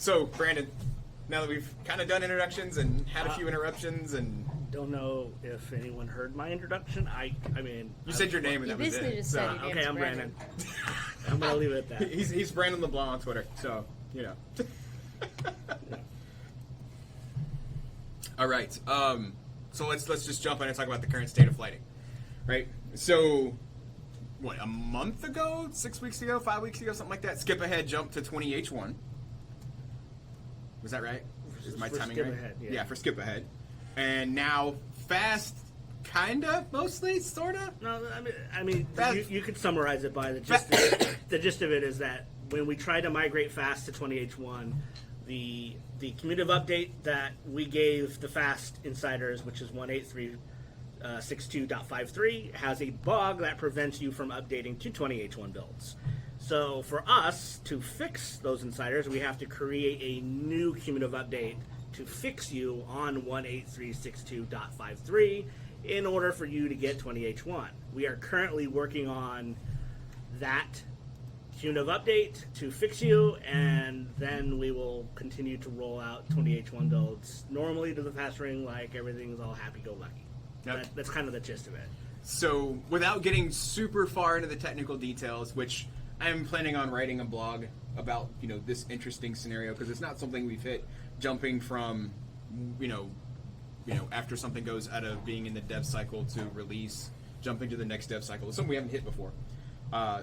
So, Brandon, now that we've kind of done introductions and had a few interruptions and... Don't know if anyone heard my introduction. I mean... You said your name and that was it. Just said your Okay, name's I'm Brandon. I'm going to leave it at that. He's Brandon LeBlanc on Twitter, so, you know. All right. So let's just jump in and talk about the current state of flighting, right? So, what, a month ago, 6 weeks ago, 5 weeks ago, something like that, Skip Ahead jumped to 20H1. Was that right? Is my timing Skip right? Ahead, yeah. Yeah, for Skip Ahead. And now Fast, kinda, mostly, sorta. No, I mean, Fast. you could summarize it by the gist. Of it. The gist of it is that when we tried to migrate Fast to 20H1, the cumulative update that we gave the Fast insiders, which is 183.62.53, has a bug that prevents you from updating to 20H1 builds. So for us to fix those insiders, we have to create a new cumulative update to fix you on 183.62.53 in order for you to get 20H1. We are currently working on that cumulative update to fix you, and then we will continue to roll out 20H1 builds normally to the fast ring, like everything's all happy-go-lucky. Yep. That's kind of the gist of it. So, without getting super far into the technical details, which I'm planning on writing a blog about, you know, this interesting scenario, because it's not something we've hit, jumping from, you know, after something goes out of being in the dev cycle to release, jumping to the next dev cycle. It's something we haven't hit before.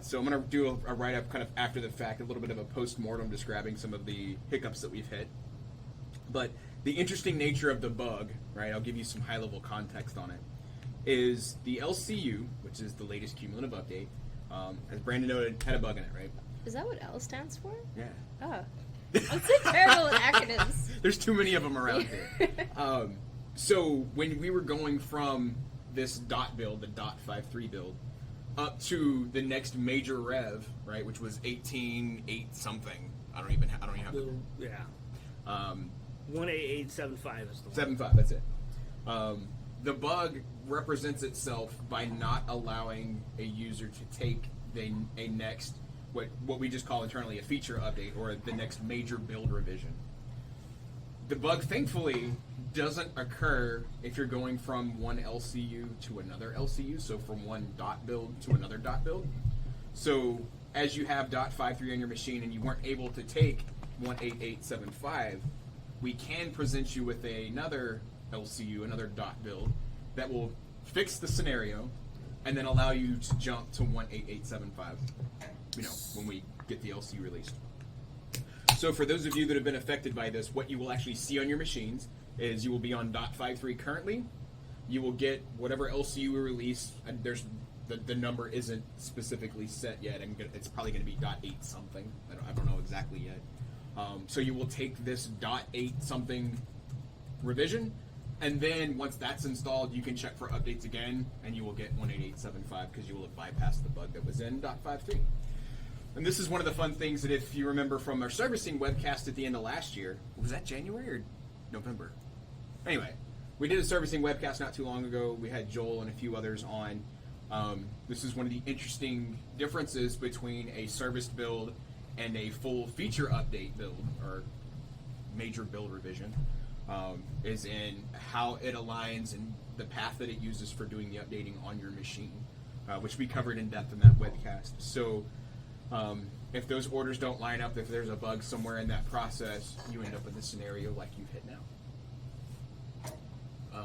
So I'm going to do a write-up kind of after the fact, a little bit of a post-mortem describing some of the hiccups that we've hit. But the interesting nature of the bug, right, I'll give you some high-level context on it, is the LCU, which is the latest cumulative update, as Brandon noted, had a bug in it, right? Is that what L stands for? Yeah. Oh. I'm so terrible with acronyms. There's too many of them around here. So when we were going from this dot build, the .53 build, up to the next major rev, right, which was 18.8 something. I don't even have the... Yeah. 18875 is the one. 75, that's it. The bug represents itself by not allowing a user to take a next, what we just call internally a feature update, or the next major build revision. The bug, thankfully, doesn't occur if you're going from one LCU to another LCU, so from one dot build to another dot build. So as you have .53 on your machine and you weren't able to take 18875, we can present you with another LCU, another dot build, that will fix the scenario and then allow you to jump to 18875, you know, when we get the LCU released. So for those of you that have been affected by this, what you will actually see on your machines is you will be on .53 currently. You will get whatever LCU we release, and there's the number isn't specifically set yet. It's probably going to be .8 something. I don't know exactly yet. So you will take this .8 something revision, and then once that's installed, you can check for updates again, and you will get 18875 because you will have bypassed the bug that was in .53. And this is one of the fun things that, if you remember from our servicing webcast at the end of last year, was that January or November? Anyway, we did a servicing webcast not too long ago. We had Joel and a few others on. This is one of the interesting differences between a serviced build and a full feature update build, or major build revision, is in how it aligns and the path that it uses for doing the updating on your machine, which we covered in depth in that webcast. So if those orders don't line up, if there's a bug somewhere in that process, you end up in the scenario like you've hit now.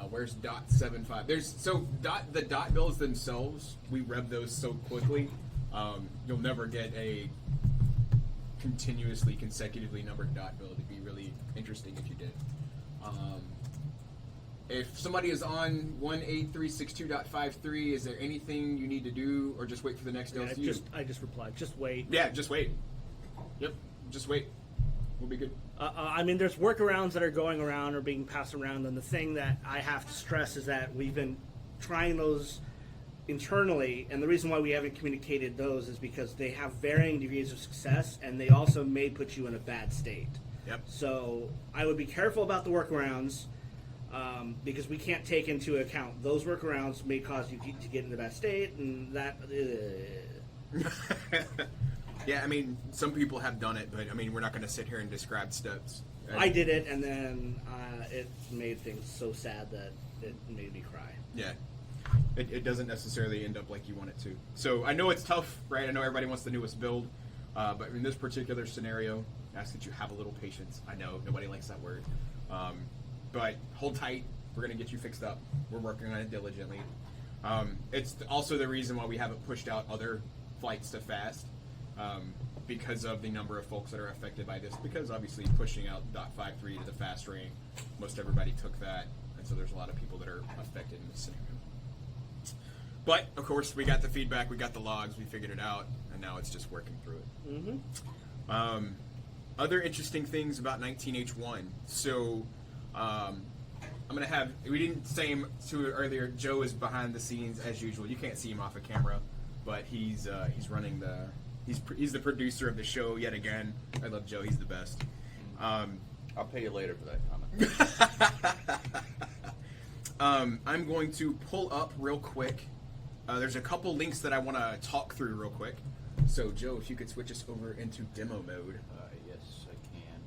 Where's .75? The dot builds themselves, we rev those so quickly, you'll never get a continuously, consecutively numbered dot build. It'd be really interesting if you did. If somebody is on 18362.53, is there anything you need to do, or just wait for the next LCU? I just replied, just wait. Yeah, just wait. Yep, just wait. We'll be good. I mean, there's workarounds that are going around or being passed around, and the thing that I have to stress is that we've been trying those internally, and the reason why we haven't communicated those is because they have varying degrees of success, and they also may put you in a bad state. Yep. So I would be careful about the workarounds, because we can't take into account those workarounds may cause you to get in a bad state, and that... Yeah, I mean, some people have done it, but I mean, we're not going to sit here and describe steps. I did it, and then it made things so sad that it made me cry. Yeah. It doesn't necessarily end up like you want it to. So I know it's tough, right? I know everybody wants the newest build, but in this particular scenario, I ask that you have a little patience. I know nobody likes that word, but hold tight. We're going to get you fixed up. We're working on it diligently. It's also the reason why we haven't pushed out other flights to fast, because of the number of folks that are affected by this. Because obviously pushing out .53 to the fast ring, most everybody took that, and so there's a lot of people that are affected in this scenario. But of course, we got the feedback, we got the logs, we figured it out, and now it's just working through it. Mm-hmm. Other interesting things about 19H1. So I'm gonna have. We didn't say him to it earlier. Joe is behind the scenes as usual. You can't see him off of camera, but he's running the. He's the producer of the show yet again. I love Joe. He's the best. I'll pay you later for that comment. I'm going to pull up real quick. There's a couple links that I want to talk through real quick. So, Joe, if you could switch us over into demo mode. Yes, I can.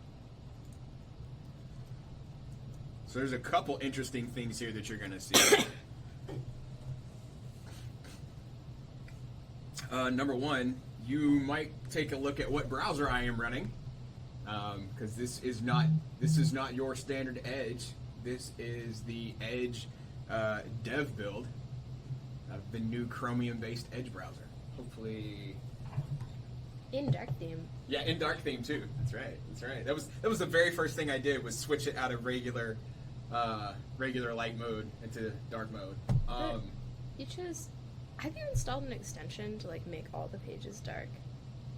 So there's a couple interesting things here that you're going to see. Number one, you might take a look at what browser I am running, because this is not your standard Edge. This is the Edge dev build of the new Chromium-based Edge browser. Hopefully, In dark theme. yeah, in dark theme too. That's right. That's right. That was the very first thing I did, was switch it out of regular light mode into dark mode. You chose. Have you installed an extension to like make all the pages dark?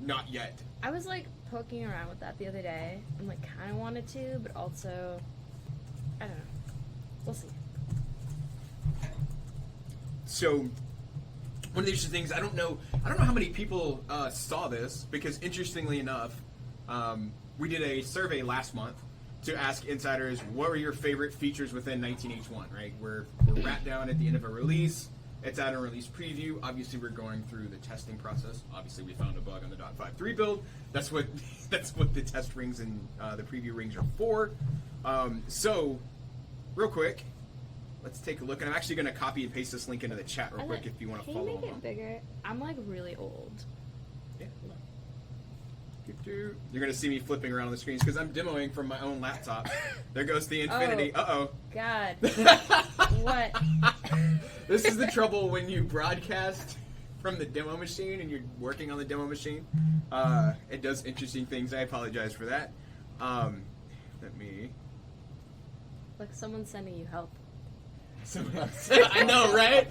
Not yet. I was like poking around with that the other day. I'm like kind of wanted to, but also I don't know. We'll see. So, one of the interesting things, I don't know how many people saw this, because interestingly enough, we did a survey last month to ask insiders what were your favorite features within 19H1. Right, we're wrapped down at the end of a release. It's out in release preview. Obviously, we're going through the testing process. Obviously, we found a bug on the .53 build. That's what the test rings and the preview rings are for. So, real quick, let's take a look. And I'm actually going to copy and paste this link into the chat real quick if you want to follow along. Can you make it bigger? I'm like really old. Yeah, hold on. You're going to see me flipping around on the screens because I'm demoing from my own laptop. There goes the infinity. Uh-oh. God. What? This is the trouble when you broadcast from the demo machine and you're working on the demo machine. It does interesting things. I apologize for that. Let me... Like someone's sending you help. I know, right?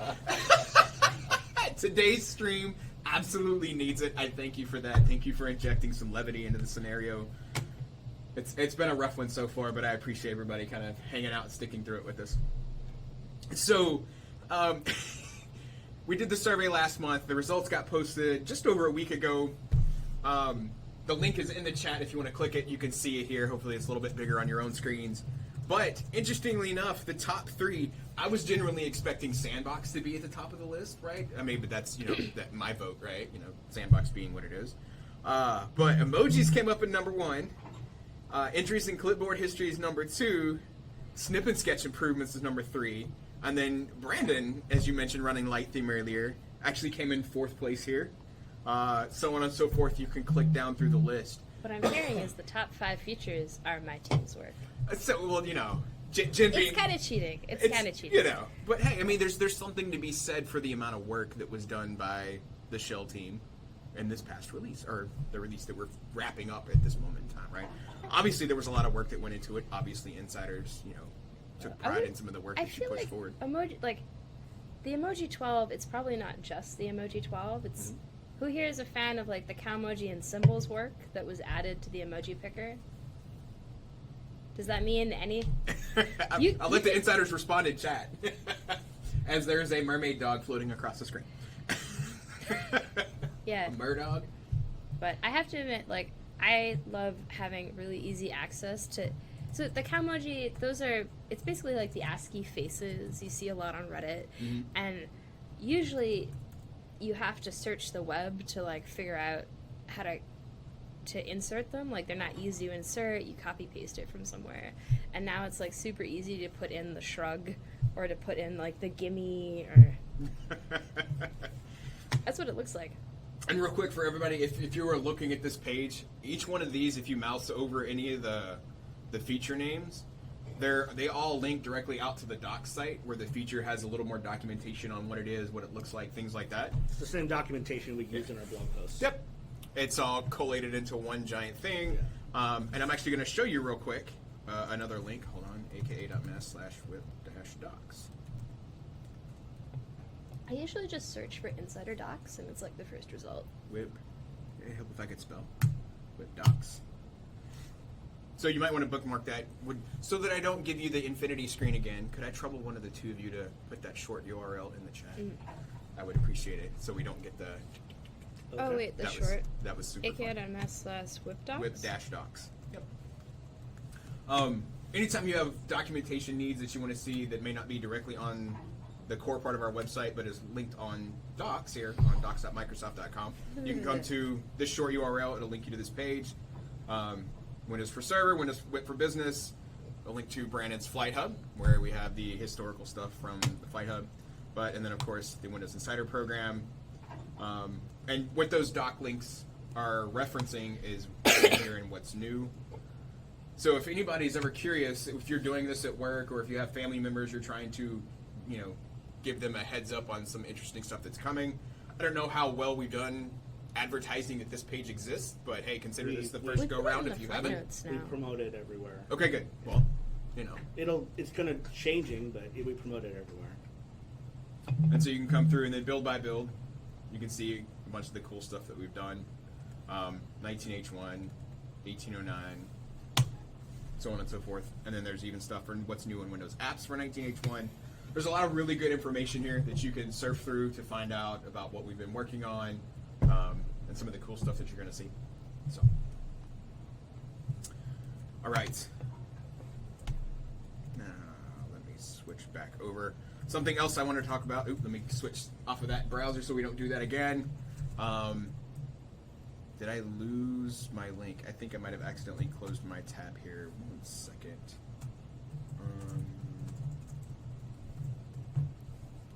Today's stream absolutely needs it. I thank you for that. Thank you for injecting some levity into the scenario. It's been a rough one so far, but I appreciate everybody kind of hanging out and sticking through it with us. So, we did the survey last month. The results got posted just over a week ago. The link is in the chat. If you want to click it, you can see it here. Hopefully it's a little bit bigger on your own screens. But, interestingly enough, the top three, I was genuinely expecting Sandbox to be at the top of the list, right? I mean, but that's, that my vote, right? Sandbox being what it is. But emojis came up at number 1. Entries in clipboard history is number 2. Snip and sketch improvements is number 3. And then Brandon, as you mentioned, running light theme earlier, actually came in 4th place here. So on and so forth. You can click down through the list. What I'm hearing is the top 5 features are my team's work. So, well, Jim It's being... kind of cheating. It's kind of cheating. But hey, I mean, there's something to be said for the amount of work that was done by the Shell team in this past release, or the release that we're wrapping up at this moment in time, right? Obviously, there was a lot of work that went into it. Obviously, insiders, took pride in some of the work that you pushed forward. The emoji 12, it's probably not just the emoji 12. It's who here is a fan of like the Cowmoji and symbols work that was added to the emoji picker? Does that mean any? I'll let the insiders respond in chat, as there is a mermaid dog floating across the screen. Yeah. A murdog. But I have to admit, like, I love having really easy access to. So the Cowmoji, it's basically like the ASCII faces you see a lot on Reddit, and usually you have to search the web to like figure out how to insert them. Like, they're not easy to insert. You copy paste it from somewhere, and now it's like super easy to put in the shrug or to put in like the gimme, or that's what it looks like. And real quick for everybody, if you were looking at this page, each one of these, if you mouse over any of the feature names, they all link directly out to the docs site where the feature has a little more documentation on what it is, what it looks like, things like that. It's the same documentation we use in our blog posts. Yep. It's all collated into one giant thing. And I'm actually going to show you real quick another link. Hold on, aka.mass/web-docs. I usually just search for Insider Docs, and it's like the first result. Web. Help if I could spell. Web-docs. So you might want to bookmark that. So that I don't give you the infinity screen again, could I trouble one of the two of you to put that short URL in the chat? I would appreciate it, so we don't get the... Okay. Oh wait, the that short. That was super fun. aka.mass/web-docs. Web-docs. Yep. Anytime you have documentation needs that you want to see that may not be directly on the core part of our website, but is linked on docs here on docs.microsoft.com, you can come to this short URL. It'll link you to this page. Windows for Server, Windows for Business, a link to Brandon's Flight Hub, where we have the historical stuff from the Flight Hub, and then of course the Windows Insider program. And what those doc links are referencing is here and what's new. So if anybody's ever curious, if you're doing this at work or if you have family members you're trying to, give them a heads up on some interesting stuff that's coming. I don't know how well we've done advertising that this page exists, but hey, consider this the first go round if you haven't. We promote it everywhere. Okay, good. Well, It's gonna changing, but we promote it everywhere. And so you can come through and then build by build. You can see a bunch of the cool stuff that we've done. 19H1, 1809, so on and so forth. And then there's even stuff for what's new in Windows apps for 19H1. There's a lot of really good information here that you can surf through to find out about what we've been working on, and some of the cool stuff that you're going to see. So, all right. Now, let me switch back over. Something else I want to talk about. Let me switch off of that browser so we don't do that again. Did I lose my link? I think I might have accidentally closed my tab here. 1 second.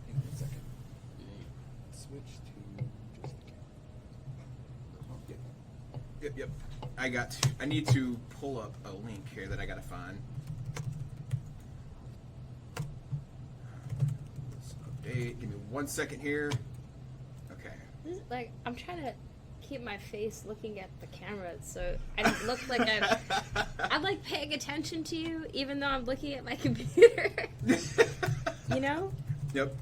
Hang on a second. Switch to just Yep. I need to pull up a link here that I gotta find. Let's update. Give me 1 second here. Okay. This is, like, I'm trying to keep my face looking at the camera so I don't look like I'm like paying attention to you even though I'm looking at my computer. Yep.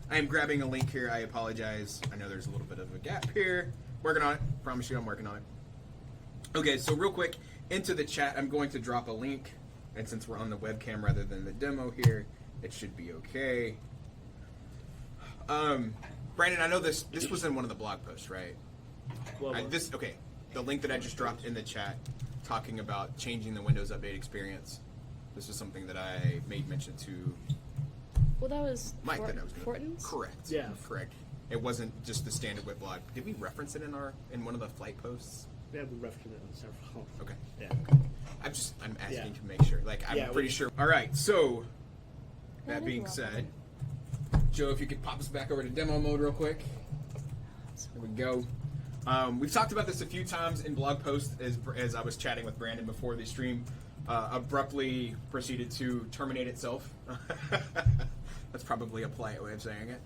I am grabbing a link here. I apologize. I know there's a little bit of a gap here. Working on it. Promise you I'm working on it. Okay, so real quick, into the chat, I'm going to drop a link. And since we're on the webcam rather than the demo here, it should be okay. Brandon, I know this was in one of the blog posts, right? The link that I just dropped in the chat talking about changing the Windows Update experience. This is something that I made mention to Well, that was Mike that I was Fortin's? Correct. Yeah. Correct. It wasn't just the standard web blog. Did we reference it in one of the flight posts? Yeah, we referenced it on several. Okay. Yeah. I'm asking to make sure. I'm pretty sure. All right. So that being said, Joe, if you could pop us back over to demo mode real quick. There we go. We've talked about this a few times in blog posts as I was chatting with Brandon before the stream abruptly proceeded to terminate itself. That's probably a polite way of saying it.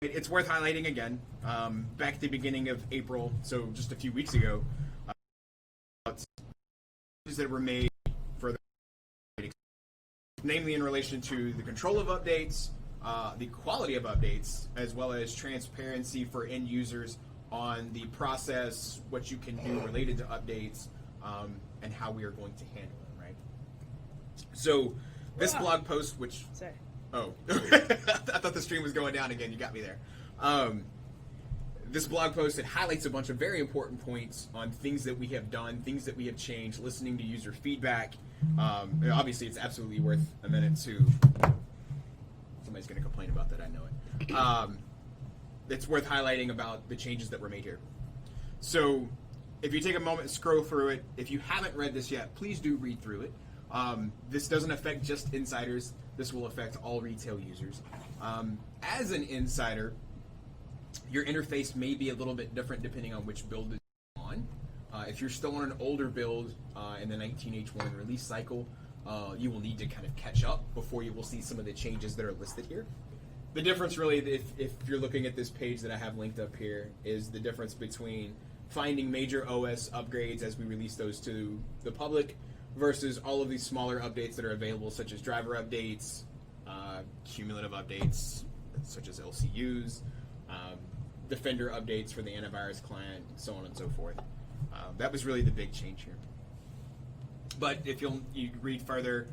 It's worth highlighting again. Back at the beginning of April, so just a few weeks ago, changes that were made for the namely in relation to the control of updates, the quality of updates, as well as transparency for end users on the process, what you can do related to updates, and how we are going to handle it, right? So this blog post, which... Sorry. Oh, I thought the stream was going down again. You got me there. This blog post, it highlights a bunch of very important points on things that we have done, things that we have changed, listening to user feedback. Obviously, it's absolutely worth a minute to... Somebody's going to complain about that, I know it. It's worth highlighting about the changes that were made here. So if you take a moment and scroll through it, if you haven't read this yet, please do read through it. This doesn't affect just insiders. This will affect all retail users. As an insider, your interface may be a little bit different depending on which build you're on. If you're still on an older build in the 19H1 release cycle, you will need to kind of catch up before you will see some of the changes that are listed here. The difference really, if you're looking at this page that I have linked up here, is the difference between finding major OS upgrades as we release those to the public versus all of these smaller updates that are available, such as driver updates, cumulative updates, such as LCUs, Defender updates for the antivirus client, so on and so forth. That was really the big change here. But if you read further,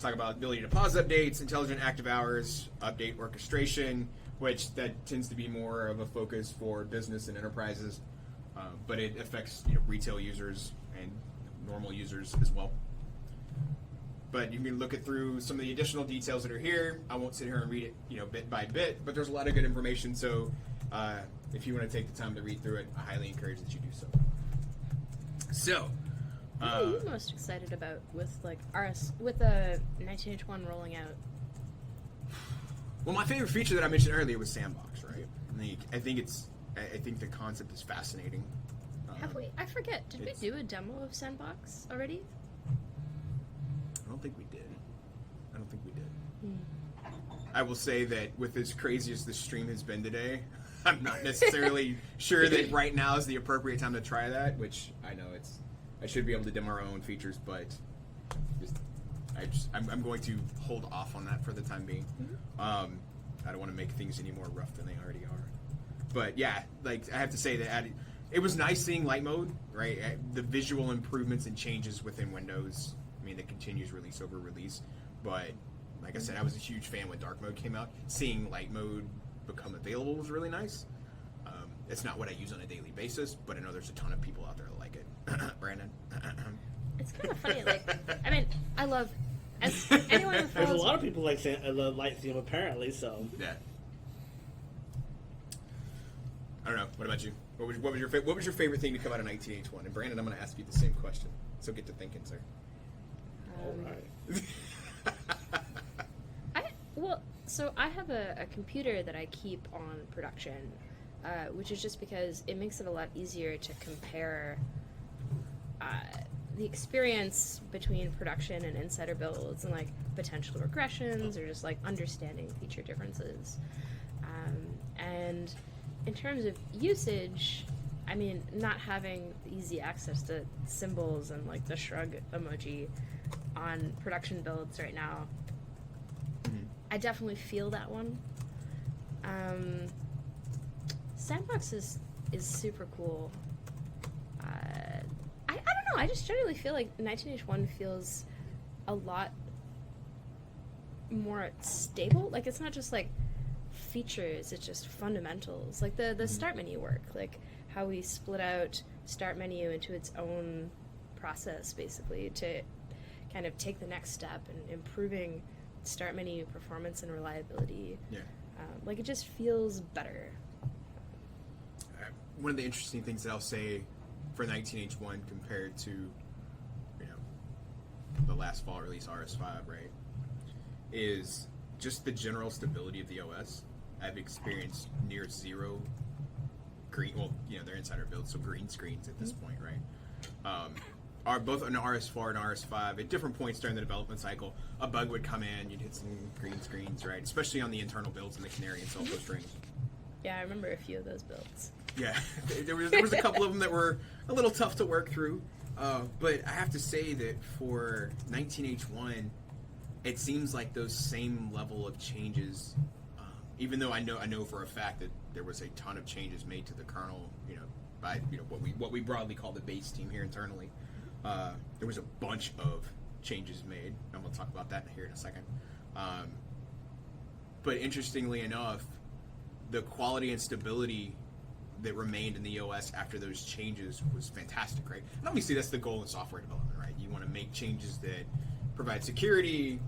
talk about ability to pause updates, intelligent active hours, update orchestration, which that tends to be more of a focus for business and enterprises, but it affects retail users and normal users as well. But you can look through some of the additional details that are here. I won't sit here and read it bit by bit, but there's a lot of good information. So if you want to take the time to read through it, I highly encourage that you do so. So. What are you most excited about with with the 19H1 rolling out? Well, my favorite feature that I mentioned earlier was Sandbox, right? I think the concept is fascinating. Have we? I forget. Did we do a demo of Sandbox already? I don't think we did. I will say that with as crazy as the stream has been today, I'm not necessarily sure that right now is the appropriate time to try that, which I know I should be able to demo our own features, but I'm going to hold off on that for the time being. I don't want to make things any more rough than they already are. But yeah, I have to say that it was nice seeing light mode, right? The visual improvements and changes within Windows. I mean, it continues release over release, but like I said, I was a huge fan when dark mode came out. Seeing light mode become available was really nice. It's not what I use on a daily basis, but I know there's a ton of people out there that like it. Brandon. It's kind of funny. I mean, I love as anyone who There's a follows. lot of people like light theme apparently. So Yeah. I don't know. What about you? What was your favorite thing to come out of 1981? And Brandon, I'm going to ask you the same question. So get to thinking, sir. all right. So I have a computer that I keep on production, which is just because it makes it a lot easier to compare the experience between production and insider builds and potential regressions or just understanding feature differences. And in terms of usage, I mean, not having easy access to symbols and the shrug emoji on production builds right now, I definitely feel that one. Sandbox is super cool. I don't know. I just generally feel like 19H1 feels a lot more stable. It's not just features. It's just fundamentals. The start menu work. How we split out start menu into its own process, basically, to kind of take the next step in improving start menu performance and reliability. Yeah. It just feels better. One of the interesting things that I'll say for 19H1 compared to, the last fall release RS5, right, is just the general stability of the OS. I've experienced near zero they're insider builds, so green screens at this point, right? Are both on RS4 and RS5 at different points during the development cycle, a bug would come in, you'd hit some green screens, right? Especially on the internal builds in the Canary and Sulfur strings. Yeah, I remember a few of those builds. Yeah, there was a couple of them that were a little tough to work through, but I have to say that for 19H1, it seems like those same level of changes, even though I know for a fact that there was a ton of changes made to the kernel, by what we broadly call the base team here internally. There was a bunch of changes made, and we'll talk about that here in a second. But interestingly enough, the quality and stability that remained in the OS after those changes was fantastic, right? And obviously that's the goal in software development, right? You want to make changes that provide security,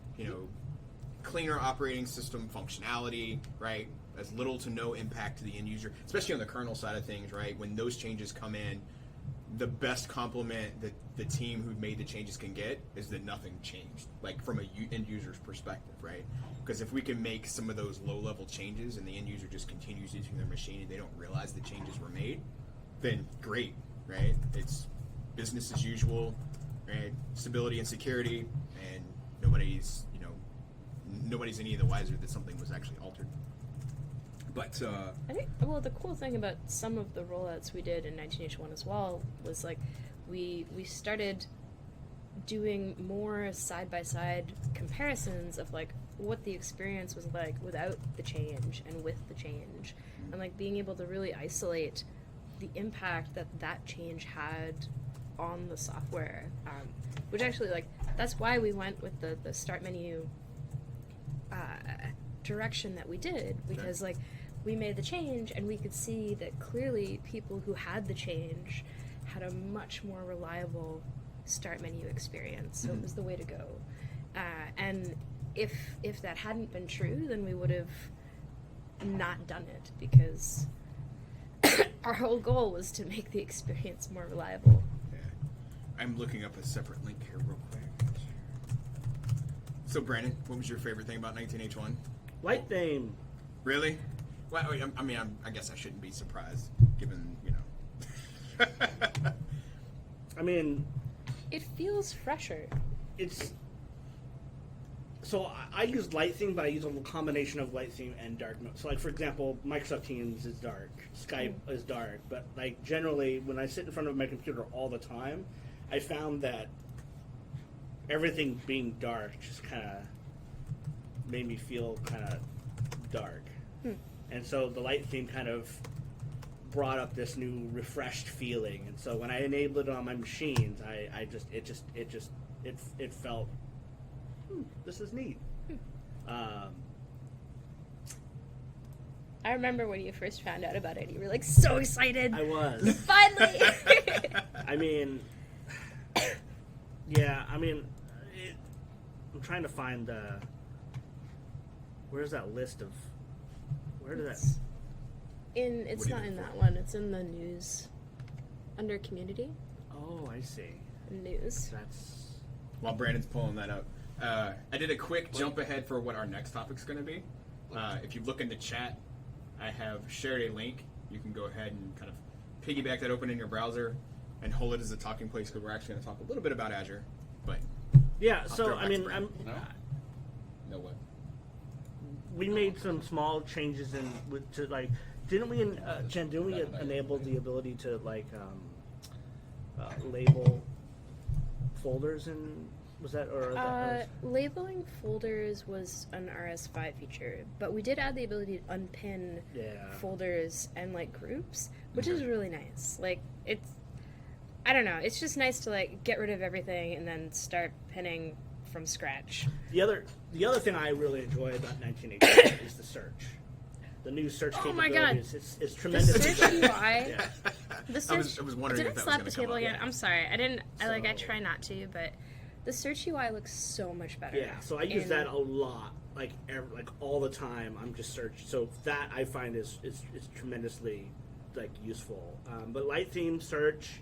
cleaner operating system functionality, right? as little to no impact to the end user, especially on the kernel side of things, right? When those changes come in, the best compliment that the team who made the changes can get is that nothing changed, like from a end user's perspective, right? Because if we can make some of those low-level changes and the end user just continues using their machine and they don't realize the changes were made, then great, right? It's business as usual, right? Stability and security, and nobody's any the wiser that something was actually altered. But I think, well, the cool thing about some of the rollouts we did in 19H1 as well was like we started doing more side-by-side comparisons of like what the experience was like without the change and with the change, and like being able to really isolate the impact that change had on the software, which actually, like, that's why we went with the start menu direction that we did, because like we made the change and we could see that clearly people who had the change had a much more reliable start menu experience, so it was the way to go. And if that hadn't been true, then we would have not done it, because our whole goal was to make the experience more reliable. yeah. I'm looking up a separate link here real quick. So Brandon, what was your favorite thing about 19H1? Light theme. Really? Well, I mean, I guess I shouldn't be surprised, given, I mean, It feels fresher. it's so I use light theme, but I use a combination of light theme and dark mode. So, like, for example, Microsoft Teams is dark, Skype is dark, but like generally when I sit in front of my computer all the time, I found that everything being dark just kind of made me feel kind of dark. And so the light theme kind of brought up this new refreshed feeling. And so when I enabled it on my machines, it felt, this is neat. I remember when you first found out about it, you were like so excited. I was. Finally! I mean, yeah, I mean, I'm trying to find where's that list of, where did that, It's What do you not look in for? that one. It's in the news. Under community? oh, I see. News. That's, While Brandon's pulling that up, I did a quick jump ahead for what our next topic's going to be. If you look in the chat, I have shared a link. You can go ahead and kind of piggyback that open in your browser and hold it as a talking place, because we're actually going to talk a little bit about Azure. But yeah, I'll so, throw it I back mean, to Brandon. No what? we made some small changes to like, didn't we, Jen, didn't we enable the ability to like label folders, and was that, or Labeling folders was an RS5 feature, but we did add the ability to unpin yeah. folders and like groups, which is really nice. Like, it's, I don't know, it's just nice to like get rid of everything and then start pinning from scratch. The other thing I really enjoy about 1980 is the search. The new search Oh my God. capabilities. It's The tremendous. search UI. Yeah. The search. I was wondering Did if I that was slap going the to come table up. again? I'm sorry. I didn't. I So- try not to, but the search UI looks so much better. Yeah, so I use And that a lot, like all the time. I'm just searching. So that I find is tremendously like useful. But light theme search.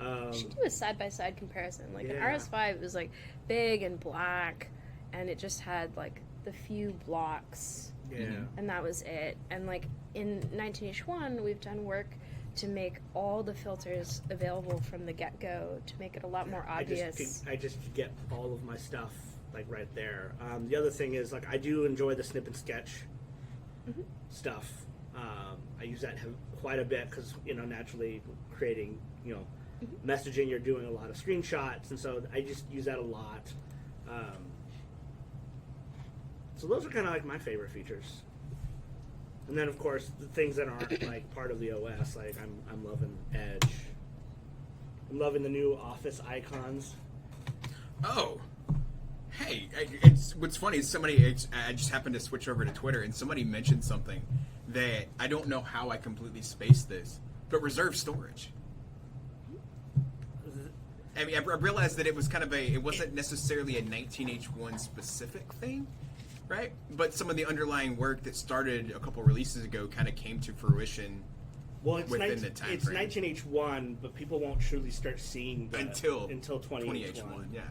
We should do a side-by-side comparison. Like, in Yeah. RS5, it was like big and black, and it just had like the few blocks, Yeah. and that was it. And like in 19H1, we've done work to make all the filters available from the get-go to make it a lot more obvious. I just could get all of my stuff like right there. The other thing is, like, I do enjoy the snip and sketch stuff. I use that quite a bit because, naturally creating, messaging, you're doing a lot of screenshots, and so I just use that a lot. So those are kind of like my favorite features. And then, of course, the things that aren't like part of the OS, like I'm loving Edge. I'm loving the new Office icons. Oh, hey! What's funny is I just happened to switch over to Twitter, and somebody mentioned something that I don't know how I completely spaced this, but reserve storage. I mean, I realized that it was kind of it wasn't necessarily a 19H1 specific thing, right? But some of the underlying work that started a couple releases ago kind of came to fruition Well, it's within the time it's frame. 19H1, but people won't truly start seeing until 20H1. Yeah.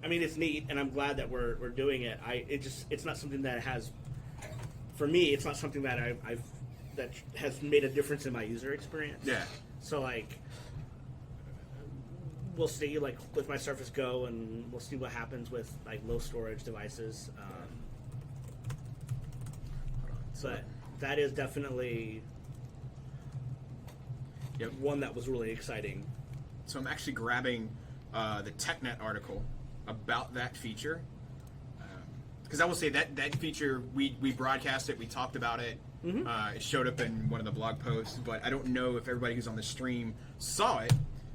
I mean, it's neat, and I'm glad that we're doing it. It's not something that has, for me, it's not something that I've that has made a difference in my user experience. Yeah. So like, we'll see like with my Surface Go, and we'll see what happens with like low storage devices. But that is definitely one that was really exciting. So I'm actually grabbing the TechNet article about that feature, because I will say that feature we broadcast it, we talked about it. Mm-hmm. It showed up in one of the blog posts, but I don't know if everybody who's on the stream saw it.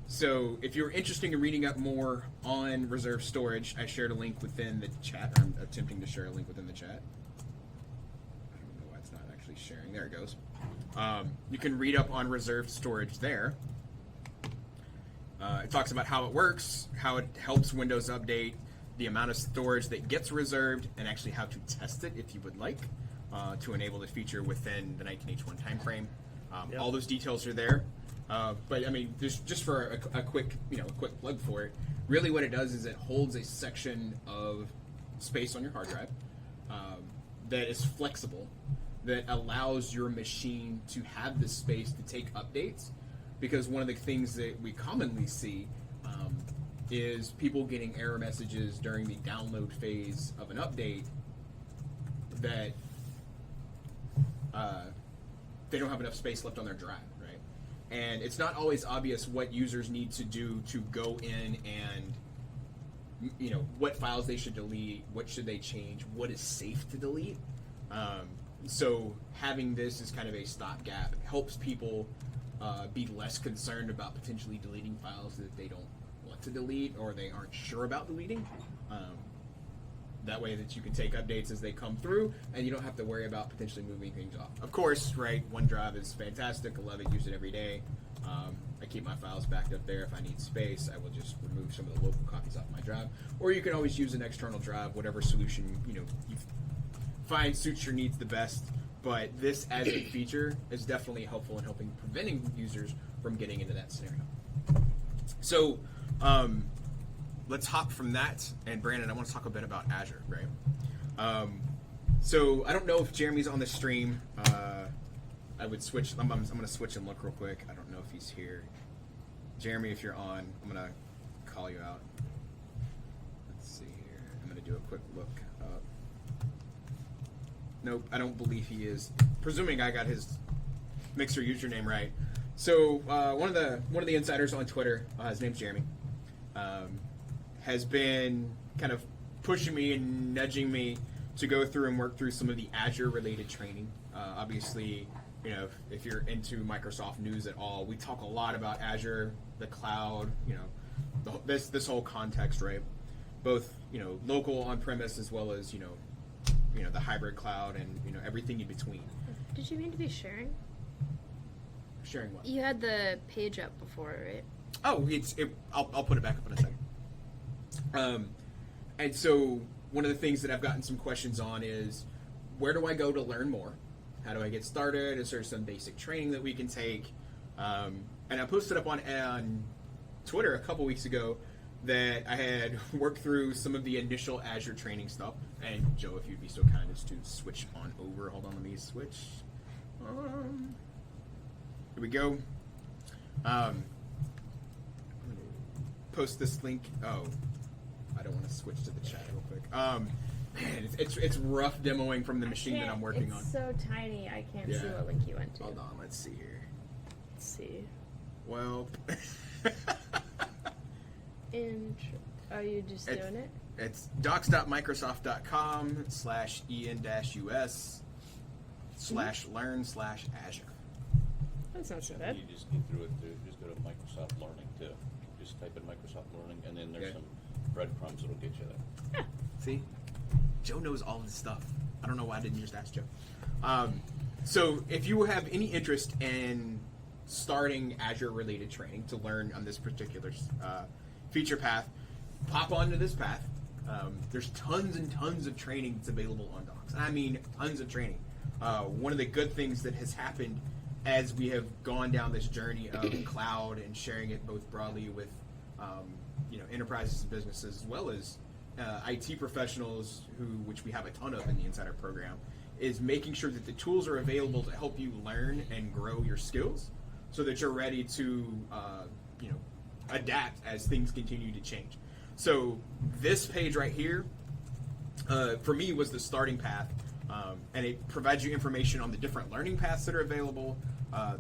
So if you're interested in reading up more on reserved storage, I shared a link within the chat. I'm attempting to share a link within the chat. I don't know why it's not actually sharing. There it goes. You can read up on reserved storage there. It talks about how it works, how it helps Windows Update, the amount of storage that gets reserved, and actually how to test it if you would like to enable the feature within the 19H1 timeframe. All those details are there. But I mean, just for a quick plug for it. Really, what it does is it holds a section of space on your hard drive that is flexible, that allows your machine to have the space to take updates. Because one of the things that we commonly see is people getting error messages during the download phase of an update that they don't have enough space left on their drive, right? And it's not always obvious what users need to do to go in and, what files they should delete, what should they change, what is safe to delete. So having this as kind of a stopgap helps people be less concerned about potentially deleting files that they don't want to delete or they aren't sure about deleting. That way that you can take updates as they come through and you don't have to worry about potentially moving things off. Of course, right, OneDrive is fantastic. I love it, use it every day. I keep my files backed up there. If I need space, I will just remove some of the local copies off my drive. Or you can always use an external drive, whatever solution you find suits your needs the best. But this as a feature is definitely helpful in preventing users from getting into that scenario. So let's hop from that. And Brandon, I want to talk a bit about Azure, right? So I don't know if Jeremy's on the stream. I would switch. I'm going to switch and look real quick. I don't know if he's here. Jeremy, if you're on, I'm going to call you out. Let's see here. I'm going to do a quick look up. Nope, I don't believe he is. Presuming I got his Mixer username right. So one of the insiders on Twitter, his name's Jeremy, has been kind of pushing me and nudging me to go through and work through some of the Azure related training. Obviously, if you're into Microsoft news at all, we talk a lot about Azure, the cloud, this whole context, right? Both local on-premise as well as the hybrid cloud and everything in between. Did you mean to be sharing? Sharing what? You had the page up before, right? Oh, I'll put it back up in a second. And so one of the things that I've gotten some questions on is, where do I go to learn more? How do I get started? Is there some basic training that we can take? And I posted up on Twitter a couple weeks ago that I had worked through some of the initial Azure training stuff. And Joe, if you'd be so kind as to switch on over. Hold on, let me switch. Here we go. Post this link. Oh, I don't want to switch to the chat real quick. Man, it's rough demoing from the machine that I'm working on. It's so tiny, I can't see what link you went to. Hold on, let's see here. Let's see. Well, Are you just doing it? It's docs.microsoft.com/en-us/learn/Azure. That's not so So bad. you just get through it through. Just go to Microsoft Learning too. Just type in Microsoft Learning, and then there's some breadcrumbs that'll get you there. Yeah. See? Joe knows all this stuff. I don't know why I didn't just ask Joe. So if you have any interest in starting Azure-related training to learn on this particular feature path, pop onto this path. There's tons and tons of training that's available on Docs. I mean, tons of training. One of the good things that has happened as we have gone down this journey of cloud and sharing it both broadly with enterprises and businesses, as well as IT professionals, which we have a ton of in the Insider program, is making sure that the tools are available to help you learn and grow your skills, so that you're ready to adapt as things continue to change. So this page right here, for me, was the starting path, and it provides you information on the different learning paths that are available,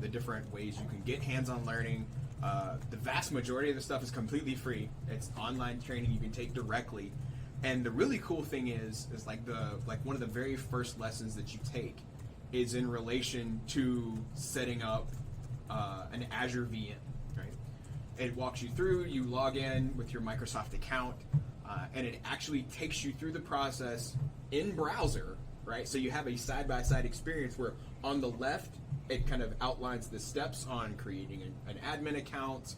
the different ways you can get hands-on learning. The vast majority of the stuff is completely free. It's online training you can take directly. And the really cool thing is like one of the very first lessons that you take is in relation to setting up an Azure VM, right? It walks you through, you log in with your Microsoft account, and it actually takes you through the process in browser, right? So you have a side-by-side experience where on the left, it kind of outlines the steps on creating an admin account,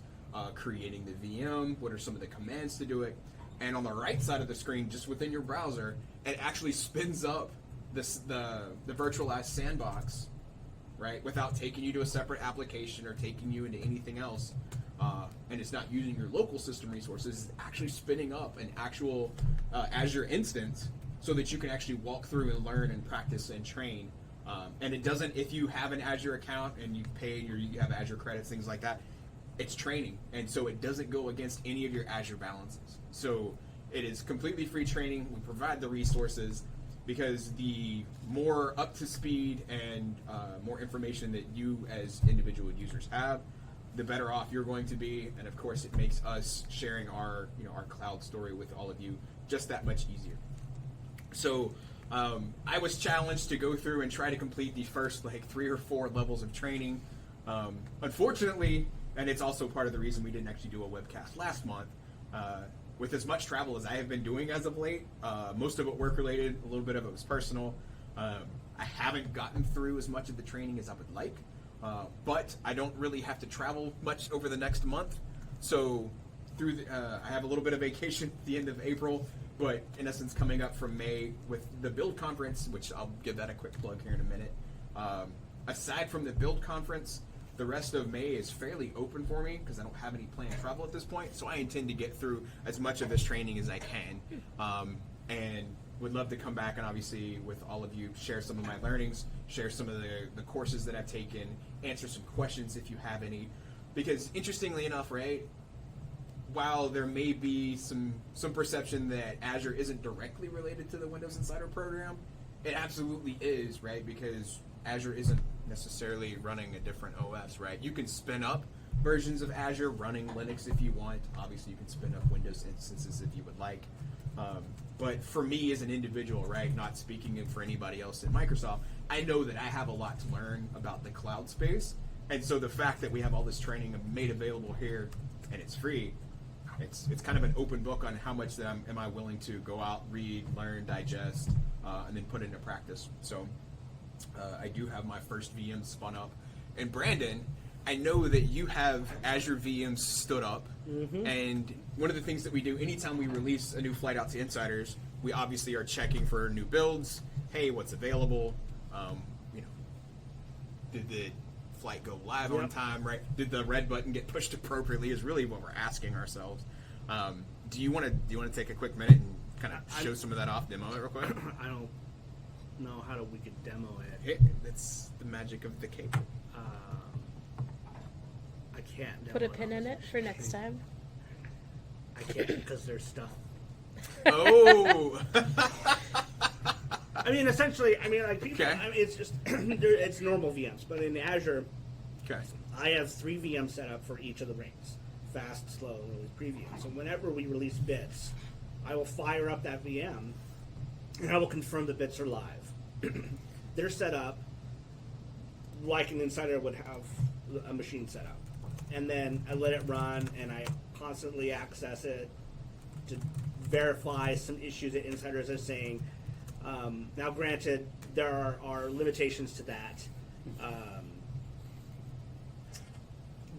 creating the VM, what are some of the commands to do it. And on the right side of the screen, just within your browser, it actually spins up the virtualized sandbox, right, without taking you to a separate application or taking you into anything else. And it's not using your local system resources. It's actually spinning up an actual Azure instance so that you can actually walk through and learn and practice and train. And it doesn't, if you have an Azure account and you've paid or you have Azure credits, things like that, it's training. And so it doesn't go against any of your Azure balances. So it is completely free training. We provide the resources because the more up to speed and more information that you as individual users have, the better off you're going to be. And of course, it makes us sharing our cloud story with all of you just that much easier. So I was challenged to go through and try to complete the first 3 or 4 levels of training. Unfortunately, and it's also part of the reason we didn't actually do a webcast last month, with as much travel as I have been doing as of late, most of it work related, a little bit of it was personal. I haven't gotten through as much of the training as I would like, but I don't really have to travel much over the next month. So I have a little bit of vacation at the end of April, but in essence coming up from May with the Build Conference, which I'll give that a quick plug here in a minute. Aside from the Build Conference, the rest of May is fairly open for me because I don't have any planned travel at this point, so I intend to get through as much of this training as I can, and would love to come back and obviously with all of you share some of my learnings, share some of the courses that I've taken, answer some questions if you have any, because interestingly enough, right, while there may be some perception that Azure isn't directly related to the Windows Insider program, it absolutely is, right, because Azure isn't necessarily running a different OS, right? You can spin up versions of Azure running Linux if you want. Obviously, you can spin up Windows instances if you would like. But for me as an individual, right, not speaking for anybody else in Microsoft, I know that I have a lot to learn about the cloud space. And so the fact that we have all this training made available here and it's free, it's kind of an open book on how much that am I willing to go out, read, learn, digest, and then put into practice. So I do have my first VM spun up. And Brandon, I know that you have Azure VMs stood up. Mm-hmm. And one of the things that we do anytime we release a new flight out to insiders, we obviously are checking for new builds. Hey, what's available? Did the flight go live on time, right? Did the red button get pushed appropriately is really what we're asking ourselves. Do you want to take a quick minute and kind of show some of that off, demo it real quick? I don't know how we could demo it. Hey, that's the magic of the cable. I can't demo Put a it pin in it for next time. I can't because there's stuff. Oh! I mean, essentially, like people, Okay. it's just it's normal VMs, but in Azure, Okay. I have 3 VMs set up for each of the rings: fast, slow, and preview. So whenever we release bits, I will fire up that VM, and I will confirm the bits are live. They're set up like an insider would have a machine set up, and then I let it run, and I constantly access it to verify some issues that insiders are saying. Now, granted, there are limitations to that.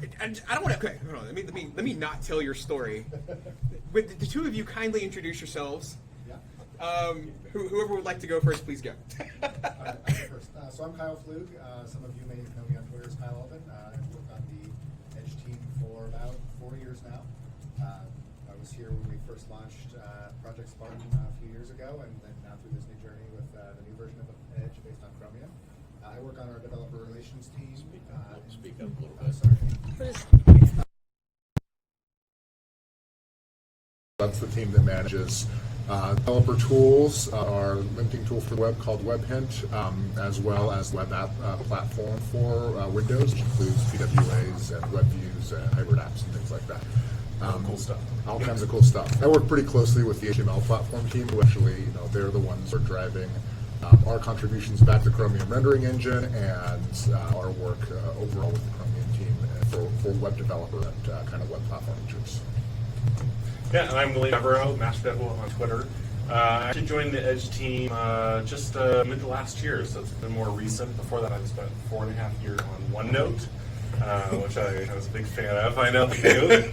I don't want to. Okay, hold on. Let me not tell your story. Would the two of you kindly introduce yourselves? Yeah. Whoever would like to go first, please go. First. So I'm Kyle Flug. Some of you may know me on Twitter as Kyle Alvin. I've worked on the Edge team for about 4 years now. I was here when we first launched Project Spartan a few years ago, and then now through this new journey with the new version of Edge based on Chromium. I work on our developer relations team. Speak up a little bit. Sorry. That's the team that manages developer tools, our linking tool for the web called WebHint, as well as web app platform for Windows, which includes PWAs and web views and hybrid apps and things like that. Cool stuff. All kinds of cool stuff. I work pretty closely with the HTML platform team, who actually, they're the ones who are driving our contributions back to Chromium rendering engine and our work overall with the Chromium team for web developer and kind of web platform features. Yeah, and I'm William Devereaux, Master Devo on Twitter. I actually joined the Edge team just mid to last year, so it's been more recent. Before that, I spent 4.5 years on OneNote, which I was a big fan of. I know you.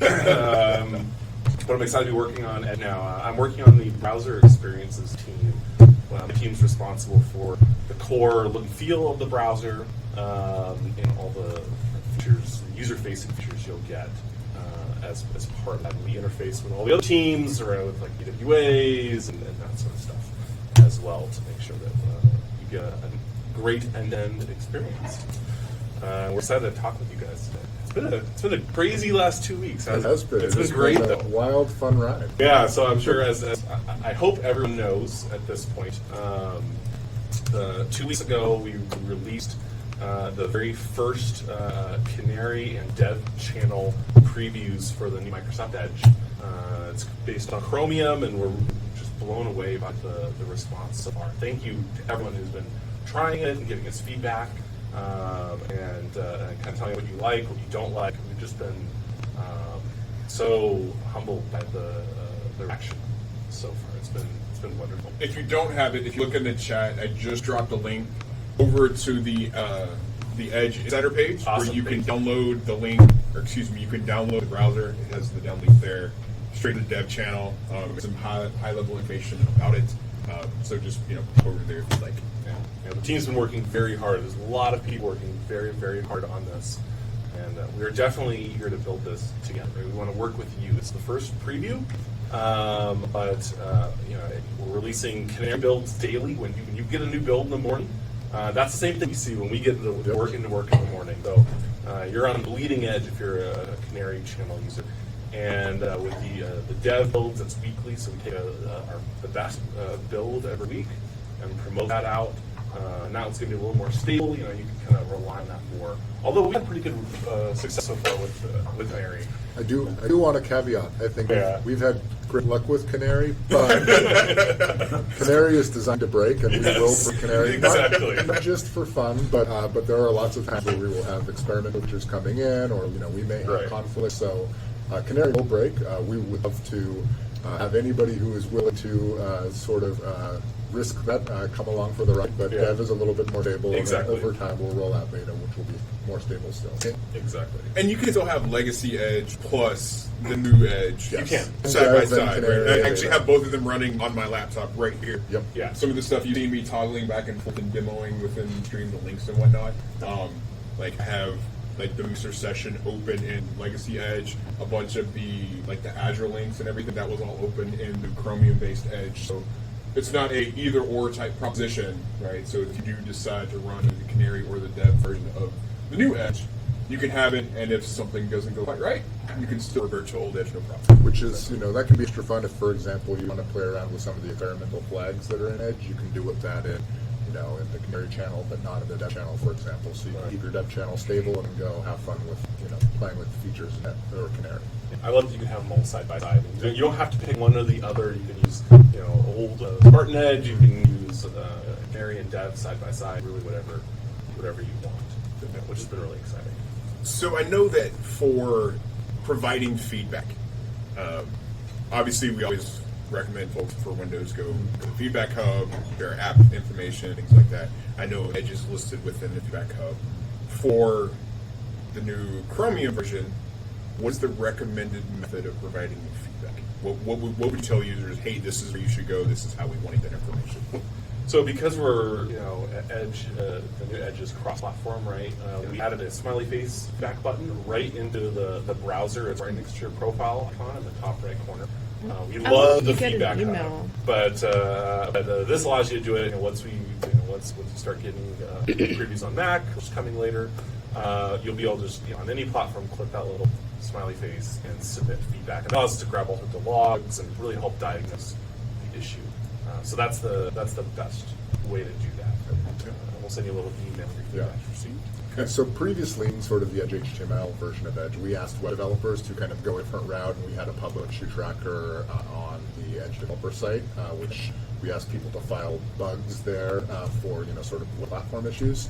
But I'm excited to be working on Edge now. I'm working on the browser experiences team. The team's responsible for the core look and feel of the browser and all the features, user-facing features you'll get. As part of that, we interface with all the other teams around with like PWAs and that sort of stuff as well to make sure that you get a great end-to-end experience. We're excited to talk with you guys today. It's been a crazy last 2 weeks. It has been. It's been great been a though. Wild, fun ride. Yeah, so I'm sure as I hope everyone knows at this point. 2 weeks ago, we released the very first Canary and Dev channel previews for the new Microsoft Edge. It's based on Chromium, and we're just blown away by the response so far. Thank you to everyone who's been trying it and giving us feedback and kind of telling me what you like, what you don't like. We've just been so humbled by the reaction so far. It's been wonderful. If you don't have it, if you look in the chat, I just dropped a link over to the Edge Insider page, Awesome. where you can download the link, or excuse me, you can download the browser. It has the down link there, straight to the dev channel. Some high level information about it. So just go over there if you'd like. Yeah, the team's been working very hard. There's a lot of people working very, very hard on this, and we're definitely eager to build this together. We want to work with you. It's the first preview, but we're releasing Canary builds daily. When you get a new build in the morning. That's the same thing you see when we get into work in the morning. So you're on the bleeding edge if you're a Canary channel user. And with the dev builds, it's weekly, so we take the best build every week and promote that out. Now it's going to be a little more stable. You can kind of rely on that more. Although we've had pretty good success so far with Canary. I do want a caveat. I think we've had great luck with Canary, but Canary is designed to break, and we will for Canary. Exactly. Not just for fun, but there are lots of times where we will have experimental features coming in, or we may have conflicts. So Canary will break. We would love to have anybody who is willing to sort of risk that come along for the ride. But Dev is a little bit more stable, Exactly. and then over time we'll roll out Beta, which will be more stable still. Exactly. And you can still have Legacy Edge plus the new Edge. Yes. You can. Side by Dev and side. Canary, Right? I actually have both of them running on my laptop right here. Yep. Yeah. Some of the stuff you've seen me toggling back and forth and demoing within stream, the links and whatnot. I have the Mixer session open in Legacy Edge, a bunch of the Azure links and everything that was all open in the Chromium-based Edge. So it's not a either-or type proposition, right? So if you do decide to run the Canary or the Dev version of the new Edge, you can have it, and if something doesn't go quite right, you can still revert to old Edge, no problem. Which is, that can be extra fun if, for example, you want to play around with some of the experimental flags that are in Edge. You can do with that in the Canary channel, but not in the Dev channel, for example. So you can keep your Dev channel stable and go have fun with, playing with the features in or Canary. I love that you can have them all side by side. You don't have to pick one or the other. You can use, old Spartan Edge. You can use Canary and Dev side by side. Really, whatever you want, which has been really exciting. So I know that for providing feedback, obviously we always recommend folks for Windows go to the Feedback Hub, their app information, things like that. I know Edge is listed within the Feedback Hub. For the new Chromium version, what's the recommended method of providing feedback? What would you tell users? Hey, this is where you should go. This is how we want that information. So because we're, Edge, the new Edge is cross-platform, right? We added a smiley face feedback button right into the browser. It's right next to your profile icon in the top right corner. We love the feedback hub, but this allows you to do it. Once you start getting previews on Mac, which is coming later, you'll be able to just on any platform click that little smiley face and submit feedback. And it allows us to grab all sorts of logs and really help diagnose the issue. So that's the best way to do that. We'll send you a little email if your feedback's received. And so previously, in sort of the Edge HTML version of Edge, we asked web developers to kind of go a different route, and we had a public issue tracker on the Edge developer site, which we asked people to file bugs there for sort of platform issues.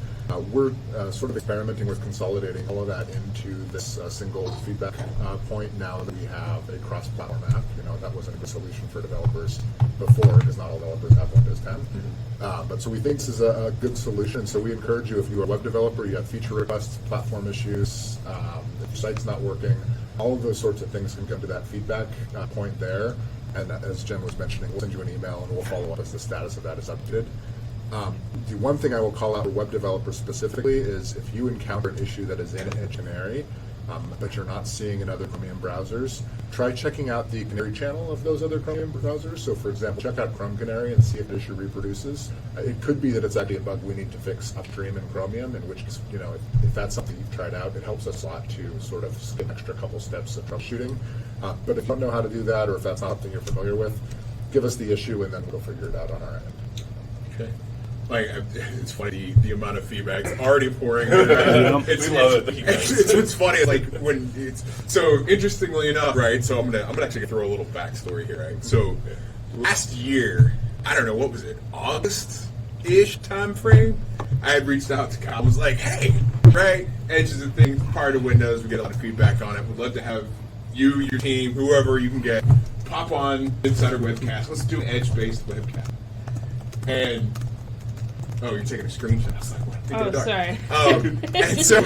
We're sort of experimenting with consolidating all of that into this single feedback point now that we have a cross-platform app. That wasn't a good solution for developers before because not all developers have Windows 10. But so we think this is a good solution. So we encourage you, if you're a web developer, you have feature requests, platform issues, if your site's not working, all of those sorts of things can come to that feedback point there. And as Jen was mentioning, we'll send you an email and we'll follow up as the status of that is updated. The one thing I will call out for web developers specifically is if you encounter an issue that is in Edge Canary, but you're not seeing in other Chromium browsers, try checking out the Canary channel of those other Chromium browsers. So for example, check out Chrome Canary and see if the issue reproduces. It could be that it's actually a bug we need to fix upstream in Chromium, in which, if that's something you've tried out, it helps us a lot to sort of skip an extra couple steps of troubleshooting. But if you don't know how to do that, or if that's not something you're familiar with, give us the issue and then we'll figure it out on our end. Okay. It's funny the amount of feedback is already pouring. We love it. It's funny, when it's so interestingly enough, right? So I'm gonna actually throw a little backstory here, right? So last year, I don't know what was it, August-ish time frame. I had reached out to Kyle. I was like, hey, right? Edge is a thing, part of Windows. We get a lot of feedback on it. We'd love to have you, your team, whoever you can get, pop on Insider Webcast. Let's do an Edge-based webcast. And you're taking a screenshot. I was like, what? Sorry. And so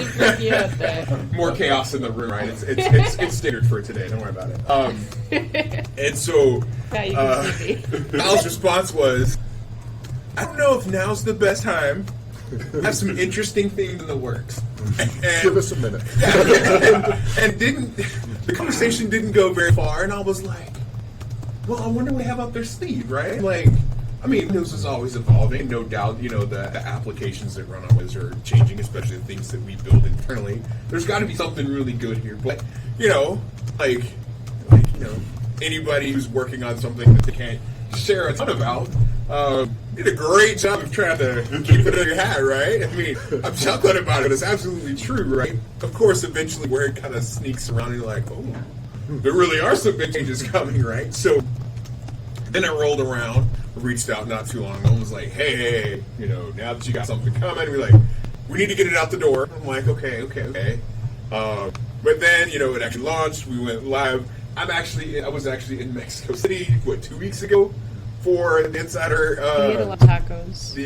more chaos in the room, right? It's standard for today. Don't worry about it. And so Al's response was, I don't know if now's the best time. I have some interesting things in the works. And, Give us a minute. and the conversation didn't go very far, and I was like, well, I wonder what they have up their sleeve, right? Windows is always evolving, no doubt. The applications that run on Windows are changing, especially the things that we build internally. There's got to be something really good here, but anybody who's working on something that they can't share a ton about, did a great job of trying to keep it in your hat, right? I'm chuckling about it. It's absolutely true, right? Of course, eventually, where it kind of sneaks around, you're like, oh, there really are some big changes coming, right? So then it rolled around. Reached out not too long ago and was like, hey, now that you got something coming, we need to get it out the door. I'm like, okay. But then, it actually launched. We went live. I was actually in Mexico City, 2 weeks ago for the Insider. You ate a lot of tacos.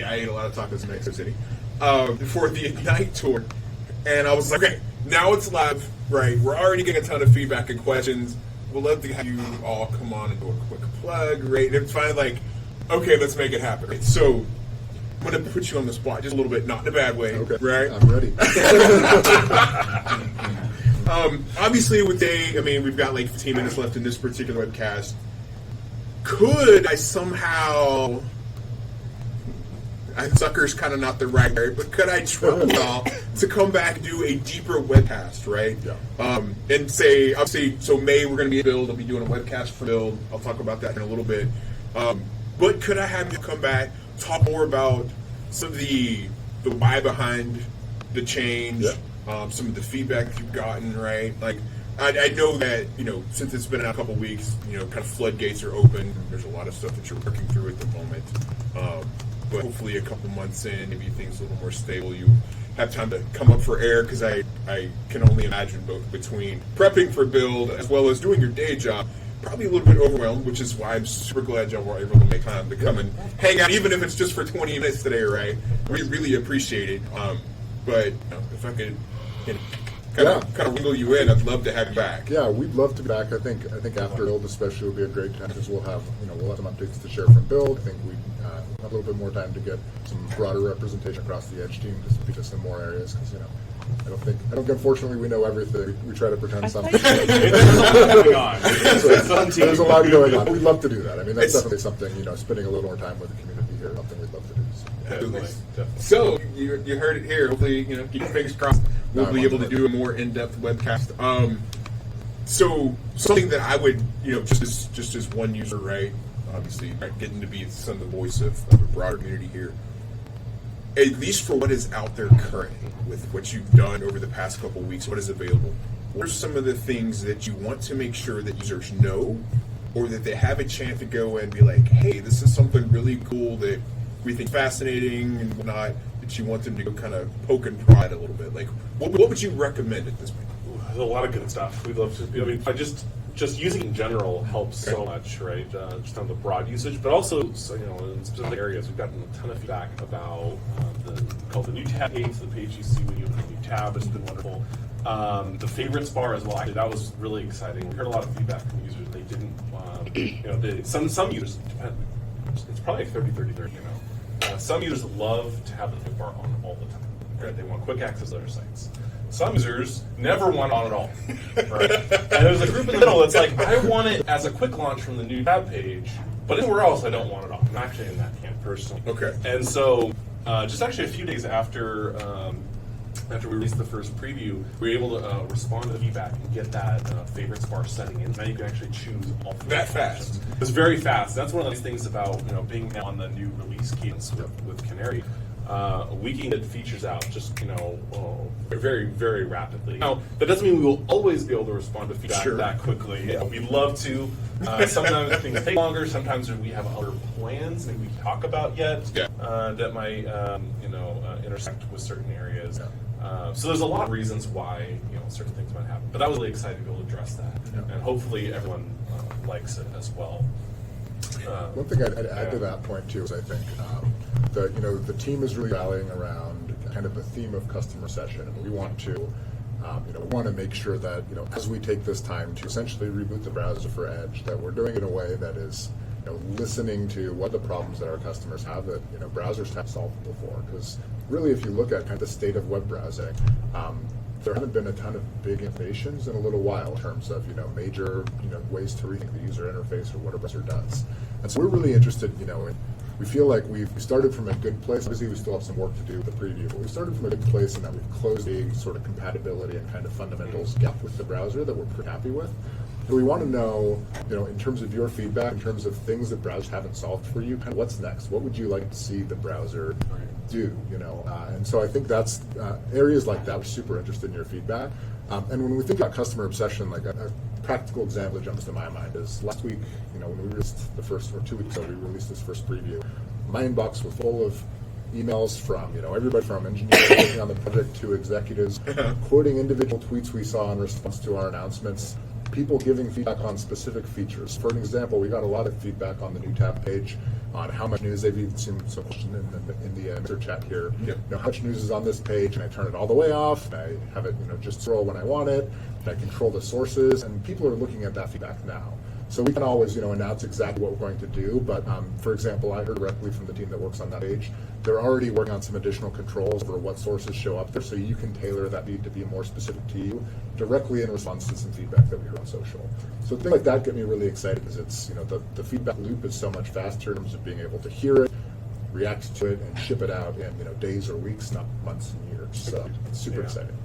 I ate a lot of tacos in Mexico City for the Ignite tour. And I was like, okay, now it's live, right? We're already getting a ton of feedback and questions. We'll love to have you all come on and do a quick plug, right? And it's finally okay, let's make it happen. Right? So I'm going to put you on the spot just a little bit, not in a bad way, okay. Right? I'm ready. Obviously, we've got 15 minutes left in this particular webcast. Could I somehow... sucker's kind of not the right word, but could I trouble y'all to come back and do a deeper webcast, right? Yeah. And say, obviously, so May we're going to be Build. I'll be doing a webcast for Build. I'll talk about that in a little bit. But could I have you come back, talk more about some of the why behind the change, some of the feedback that you've gotten, right? I know that, since it's been out a couple weeks, kind of floodgates are open. There's a lot of stuff that you're working through at the moment. But hopefully a couple months in, maybe things a little more stable, you have time to come up for air, because I can only imagine both between prepping for Build as well as doing your day job, probably a little bit overwhelmed, which is why I'm super glad y'all were able to make time to come and hang out, even if it's just for 20 minutes today, right? We really appreciate it. But if I could kind of wrangle you in. I'd love to have you back. Yeah, we'd love to be back. I think after build especially will be a great time because we'll have some updates to share from build. I think we have a little bit more time to get some broader representation across the Edge team to speak to some more areas because I don't think unfortunately we know everything. We try to pretend something. There's a lot going on. We'd love to do that. I mean, that's definitely something, spending a little more time with the community here, something we'd love to do. So you heard it here. Hopefully, keep your fingers crossed. We'll be able to do a more in-depth webcast. So something that I would, just as one user, right? Obviously, right, getting to be some of the voice of a broader community here. At least for what is out there currently, with what you've done over the past couple of weeks, what is available? What are some of the things that you want to make sure that users know, or that they have a chance to go and be like, hey, this is something really cool that we think fascinating and whatnot, that you want them to go kind of poke and prod a little bit? Like, what would you recommend at this point? There's a lot of good stuff. We'd love to. I mean, just using in general helps so much, right? Just on the broad usage, but also, in specific areas, we've gotten a ton of feedback about called the new tab page. The page you see when you open a new tab has been wonderful. The favorites bar as well. Actually, that was really exciting. We heard a lot of feedback from users. They didn't. Some users. It's probably like 30-30-30. Some users love to have the favorite bar on all the time. Right? They want quick access to their sites. Some users never want it on at all. Right? And there's a group in the middle that's like, I want it as a quick launch from the new tab page, but anywhere else I don't want it on. I'm actually in that camp personally. Okay. And so, just actually a few days after we released the first preview, we were able to respond to the feedback and get that favorites bar setting in. Now you can actually choose all three. That fast. It was very fast. That's one of the nice things about being on the new release cadence with Canary. We can get features out just very, very rapidly. Now that doesn't mean we will always be able to respond to feedback that quickly. We'd love to. Sometimes things take longer. Sometimes we have other plans that we talk about yet that might intersect with certain areas. So there's a lot of reasons why certain things might happen. But that was really exciting to be able to address that, and hopefully everyone likes it as well. One thing I'd add to that point too is I think the team is really rallying around kind of the theme of customer session, and we want to make sure that as we take this time to essentially reboot the browser for Edge, that we're doing it in a way that is listening to what the problems that our customers have that browsers have solved before. Because really, if you look at kind of the state of web browsing, there haven't been a ton of big innovations in a little while in terms of major ways to rethink the user interface or what a browser does. And so we're really interested we feel like we started from a good place. Obviously we still have some work to do with the preview, but we started from a good place in that we've closed a sort of compatibility and kind of fundamentals gap with the browser that we're pretty happy with. So we want to know, in terms of your feedback, in terms of things that browsers haven't solved for you, kind of what's next? What would you like to see the browser do? And so I think that's areas like that. We're super interested in your feedback. And when we think about customer obsession, like a practical example that jumps to my mind is last week, when we released the first, or 2 weeks ago, we released this first preview. My inbox was full of emails from everybody from engineers working on the project to executives quoting individual tweets we saw in response to our announcements, people giving feedback on specific features. For an example, we got a lot of feedback on the new tab page on how much news. They've even seen some question in the Mixer chat here. How much news is on this page? And I turn it all the way off. And I have it just scroll when I want it. And I control the sources. And people are looking at that feedback now. So we can always announce exactly what we're going to do. But for example, I heard directly from the team that works on that page, they're already working on some additional controls for what sources show up there, so you can tailor that need to be more specific to you directly in response to some feedback that we heard on social. So things like that get me really excited because it's the feedback loop is so much faster in terms of being able to hear it, react to it, and ship it out in days or weeks, not months and years. So it's super exciting.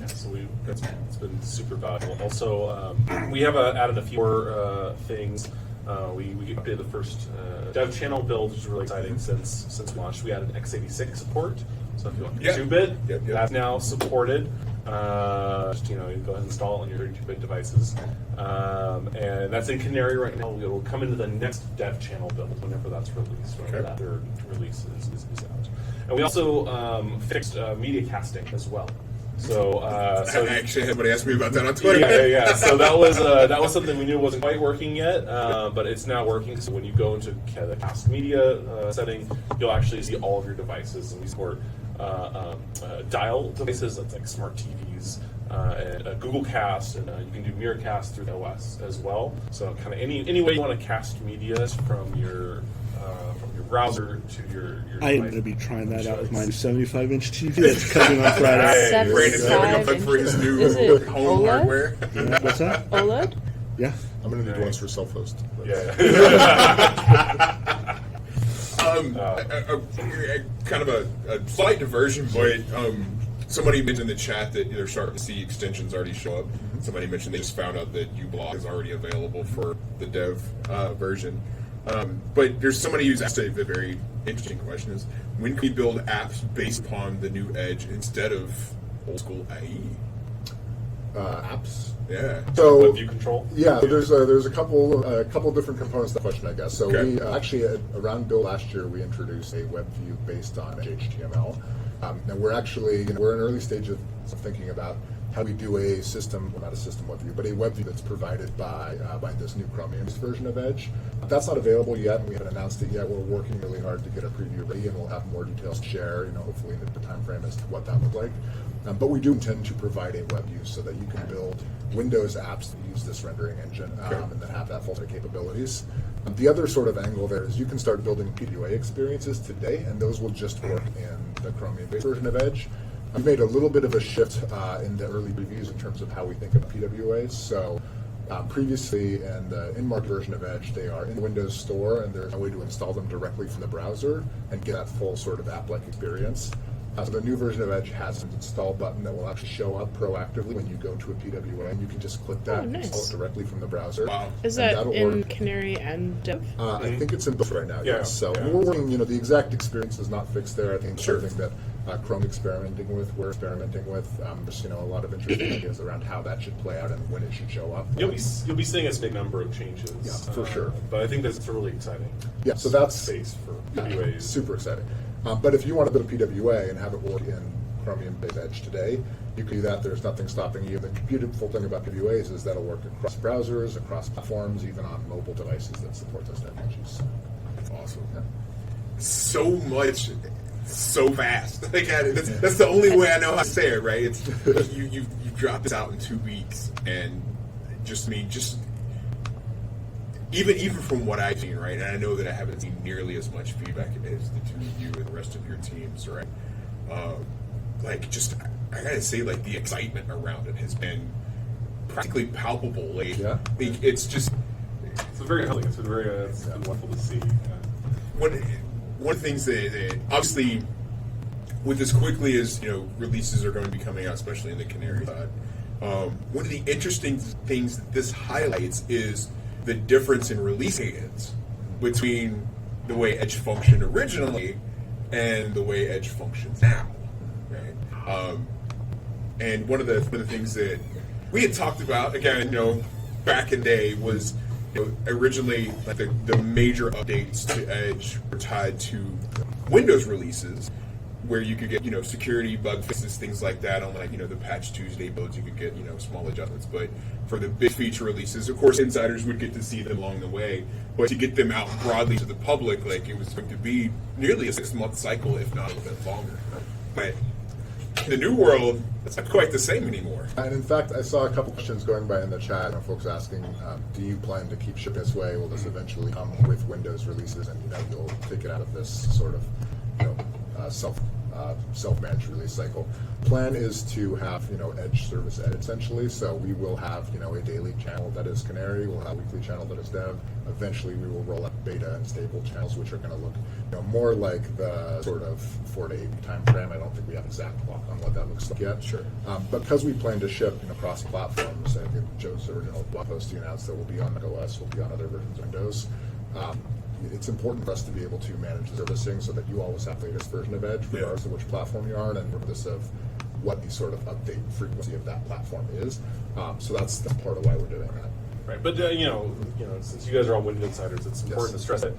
So it's been super valuable. Also, we have added a few more things. We updated the first dev channel build, which is really exciting since we launched. We added x86 support. So if you want 2-bit, that's now supported. Just you go ahead and install it on your 32-bit devices. And that's in Canary right now. It will come into the next dev channel build whenever that's released, whenever that third release is out. And we also fixed media casting as well. So I actually had somebody ask me about that on Twitter. Yeah. So that was something we knew wasn't quite working yet, but it's now working. So when you go into the cast media setting, you'll actually see all of your devices, and we support dial devices, that's like smart TVs, and Google Cast, and you can do Miracast through the OS as well. So kind of any way you want to cast media from your browser to your I am device. going to be trying that out with my 75-inch TV that's coming on Friday. Hey, Brandon's having a plug for his new Is it home OLED? hardware. Yeah, what's that? OLED? Yeah. I'm going to need ones for self-host. Yeah. Kind of a slight diversion, but somebody mentioned in the chat that they're starting to see extensions already show up. Somebody mentioned they just found out that uBlock is already available for the dev version. But there's somebody who's asked a very interesting question: is when can we build apps based upon the new Edge instead of old school IE? Apps. Yeah. So Web view control. Yeah, there's a couple different components to the question, I guess. So Okay. we actually around build last year we introduced a web view based on HTML. And we're actually we're in early stages of thinking about how we do a system, well, not a system web view, but a web view that's provided by this new Chromium version of Edge. That's not available yet, and we haven't announced it yet. We're working really hard to get a preview ready, and we'll have more details to share, hopefully in the time frame as to what that looks like. But we do intend to provide a web view so that you can build Windows apps that use this rendering engine and that have that full set of capabilities. The other sort of angle there is you can start building PWA experiences today, and those will just work in the Chromium-based version of Edge. We've made a little bit of a shift in the early reviews in terms of how we think about PWAs. So previously in the in-market version of Edge, they are in the Windows Store, and there's a way to install them directly from the browser and get that full sort of app-like experience. So the new version of Edge has an install button that will actually show up proactively when you go to a PWA, and you can just click that and nice. install it directly from the browser. Wow. Is And that that'll in work. Canary and Dev? I think it's in both right now, Yeah, yes. So yeah. we're working, the exact experience is not fixed there. I think it's Sure. something that Chrome experimenting with, we're experimenting with. There's, a lot of interesting ideas around how that should play out and when it should show up. You'll be seeing us make a number of changes. Yeah, for sure. But I think that's really exciting. Yeah, so that's space for yeah, PWAs. super exciting. But if you want to build a PWA and have it work in Chromium-based Edge today, you can do that. There's nothing stopping you. The beautiful thing about PWAs is that'll work across browsers, across platforms, even on mobile devices that support those technologies. That's awesome. Yeah. So much, so fast. That's the only way I know how to say it, right? It's you dropped this out in 2 weeks, and even from what I've seen, right? And I know that I haven't seen nearly as much feedback as the two of you and the rest of your teams, right? I gotta say, the excitement around it has been practically palpable. Yeah. It's just It's very humbling. It's been wonderful to see. one of the things that obviously, with as quickly as releases are going to be coming out, especially in the Canary side, one of the interesting things that this highlights is the difference in release cadence between the way Edge functioned originally and the way Edge functions now. Right? And one of the things that we had talked about again, back in the day was. Originally, the major updates to Edge were tied to Windows releases, where you could get security bug fixes, things like that. On the Patch Tuesday builds, you could get small adjustments. But for the big feature releases, of course, insiders would get to see them along the way. But to get them out broadly to the public, it was going to be nearly a 6-month cycle, if not a little bit longer. But in the new world, it's not quite the same anymore. And in fact, I saw a couple questions going by in the chat, folks asking, do you plan to keep shipping this way? Will this eventually come with Windows releases, and you'll take it out of this sort of self-managed release cycle? Plan is to have Edge service ed essentially. So we will have a daily channel that is Canary. We'll have a weekly channel that is Dev. Eventually, we will roll out beta and stable channels, which are going to look more like the sort of 4 to 8 week time frame. I don't think we have exact clock on what that looks like yet. Sure. But because we plan to ship across platforms, I think Joe's original blog post he announced that will be on Mac OS, will be on other versions of Windows. It's important for us to be able to manage the servicing so that you always have the latest version of Edge, regardless of which platform you are, and regardless of what the sort of update frequency of that platform is. So that's part of why we're doing that. Right, but since you guys are all Windows insiders, it's important Yes. to stress that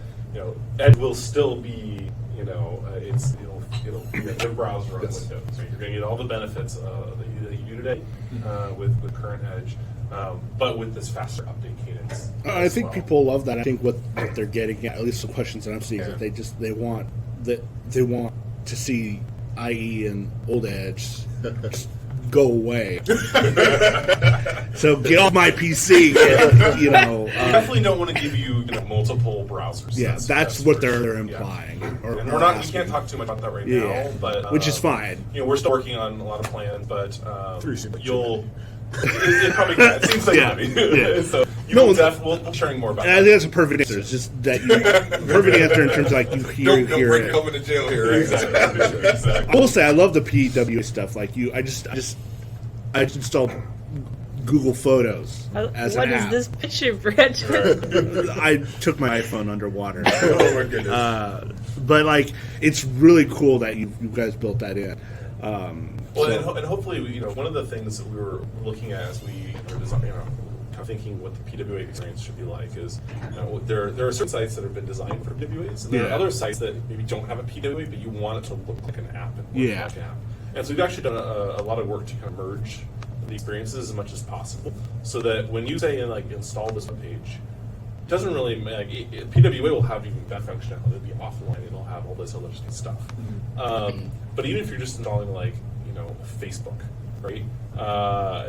Edge will still be it'll be a web browser on Yes. Windows. So you're going to get all the benefits that you do today with current Edge, but with this faster update cadence. I as think well. people love that. I think what they're getting at least the questions that I'm seeing, is that they want to see IE and Old Edge go away. So get off my PC. And, We definitely don't want to give you, multiple browsers. yeah, that's what they're implying. And we're not. We can't talk too much about that right now, but which is fine. We're still working on a lot of plans, but Three seem like you'll. It probably it seems like Yeah, yeah. So No, we'll be sharing more about And I that. think that's a perfect answer. It's just that perfect answer in terms of like you Don't hear bring it. Kelvin to jail here. Right? Exactly. I will say I love the PWA stuff. Like I just installed Google Photos as What an is app. this picture, Brett? I took my iPhone underwater. Oh my goodness. But like, it's really cool that you guys built that in. Well, and hopefully, one of the things that we were looking at as we were designing, kind of thinking what the PWA experience should be like is, there are certain sites that have been designed for PWAs, and there are other sites that maybe don't have a PWA, but you want it to look like an app and work like an app. And so we've actually done a lot of work to kind of merge the experiences as much as possible, so that when you say install this page, it doesn't really PWA will have even better functionality. It'll be offline. It'll have all this other stuff. But even if you're just installing Facebook, right?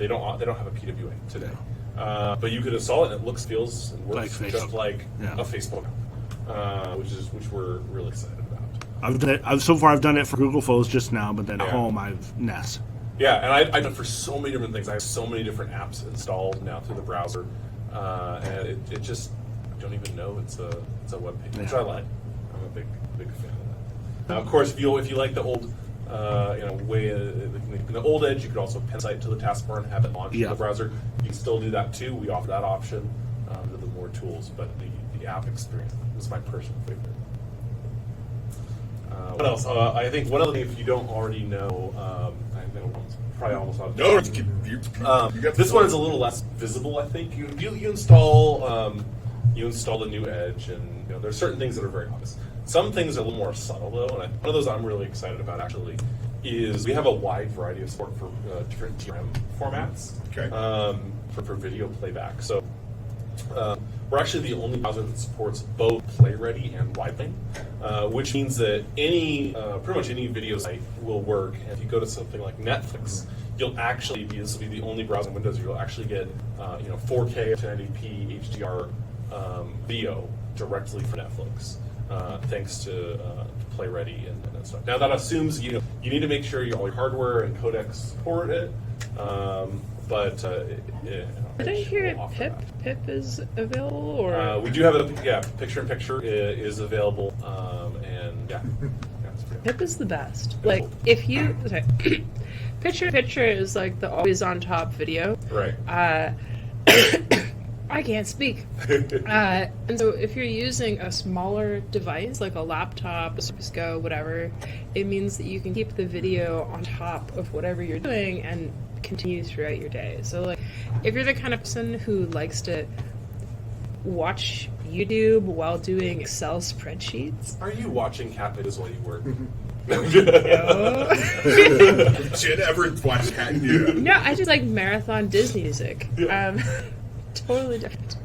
They don't have a PWA today. But you could install it and it looks, feels, and works Like just Facebook. like a Facebook app, which we're really excited about. I've done it. So far, I've done it for Google Photos just now, but then at home I've Nest. Yeah, and I've done it for so many different things. I have so many different apps installed now through the browser, and it just I don't even know it's a web page, which I like. I'm a big fan of that. Now, of course, if you like the old way in the old Edge, you could also pin site to the taskbar and have it launch in the browser. You can still do that too. We offer that option with the more tools, but the app experience is my personal favorite. What else? I think one other thing, if you don't already know, I know probably almost not. No, you got This one is a little less visible. I think you install the new Edge, and there's certain things that are very obvious. Some things are a little more subtle though, and one of those I'm really excited about actually is we have a wide variety of support for different DRM formats. Okay. For video playback. So we're actually the only browser that supports both PlayReady and wideband, which means that pretty much any video site will work. And if you go to something like Netflix, you'll actually this will be the only browser in Windows you'll actually get 4K 1080p HDR video directly from Netflix, thanks to PlayReady and that stuff. Now that assumes you need to make sure all your hardware and codecs support it, but Did I hear Pip is available, or we do have picture-in-picture is available, and it's pretty Pip is the best. Like if you picture-in-picture is like the always on top video. right. I can't speak. And so if you're using a smaller device, like a laptop, a Surface Go, whatever, it means that you can keep the video on top of whatever you're doing and continue throughout your day. So like, if you're the kind of person who likes to watch YouTube while doing Excel spreadsheets, Are you watching Cat videos while you work? Should ever watch Cat and do that. no, I just like marathon Disney music. Totally different.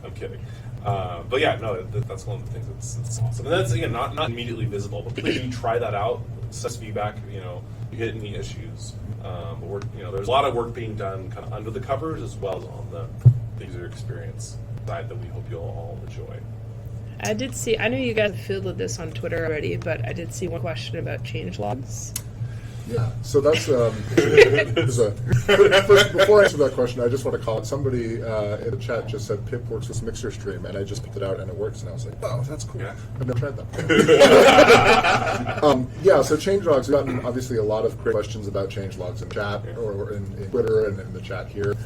I'm kidding. But yeah, no, that's one of the things that's awesome. And that's, again, not immediately visible, but please you try that out, send us feedback, you hit any issues. But there's a lot of work being done kind of under the covers as well as on the user experience side that we hope you'll all enjoy. I did see, I know you guys fielded this on Twitter already, but I did see one question about changelogs. Yeah, so that's first, before I answer that question, I just want to call it. Somebody in the chat just said Pip works with Mixer Stream, and I just picked it out and it works, and I was like, oh, that's cool. Yeah. I've never tried that. So changelogs, we've gotten obviously a lot of great questions about changelogs in chat or in Twitter and in the chat here.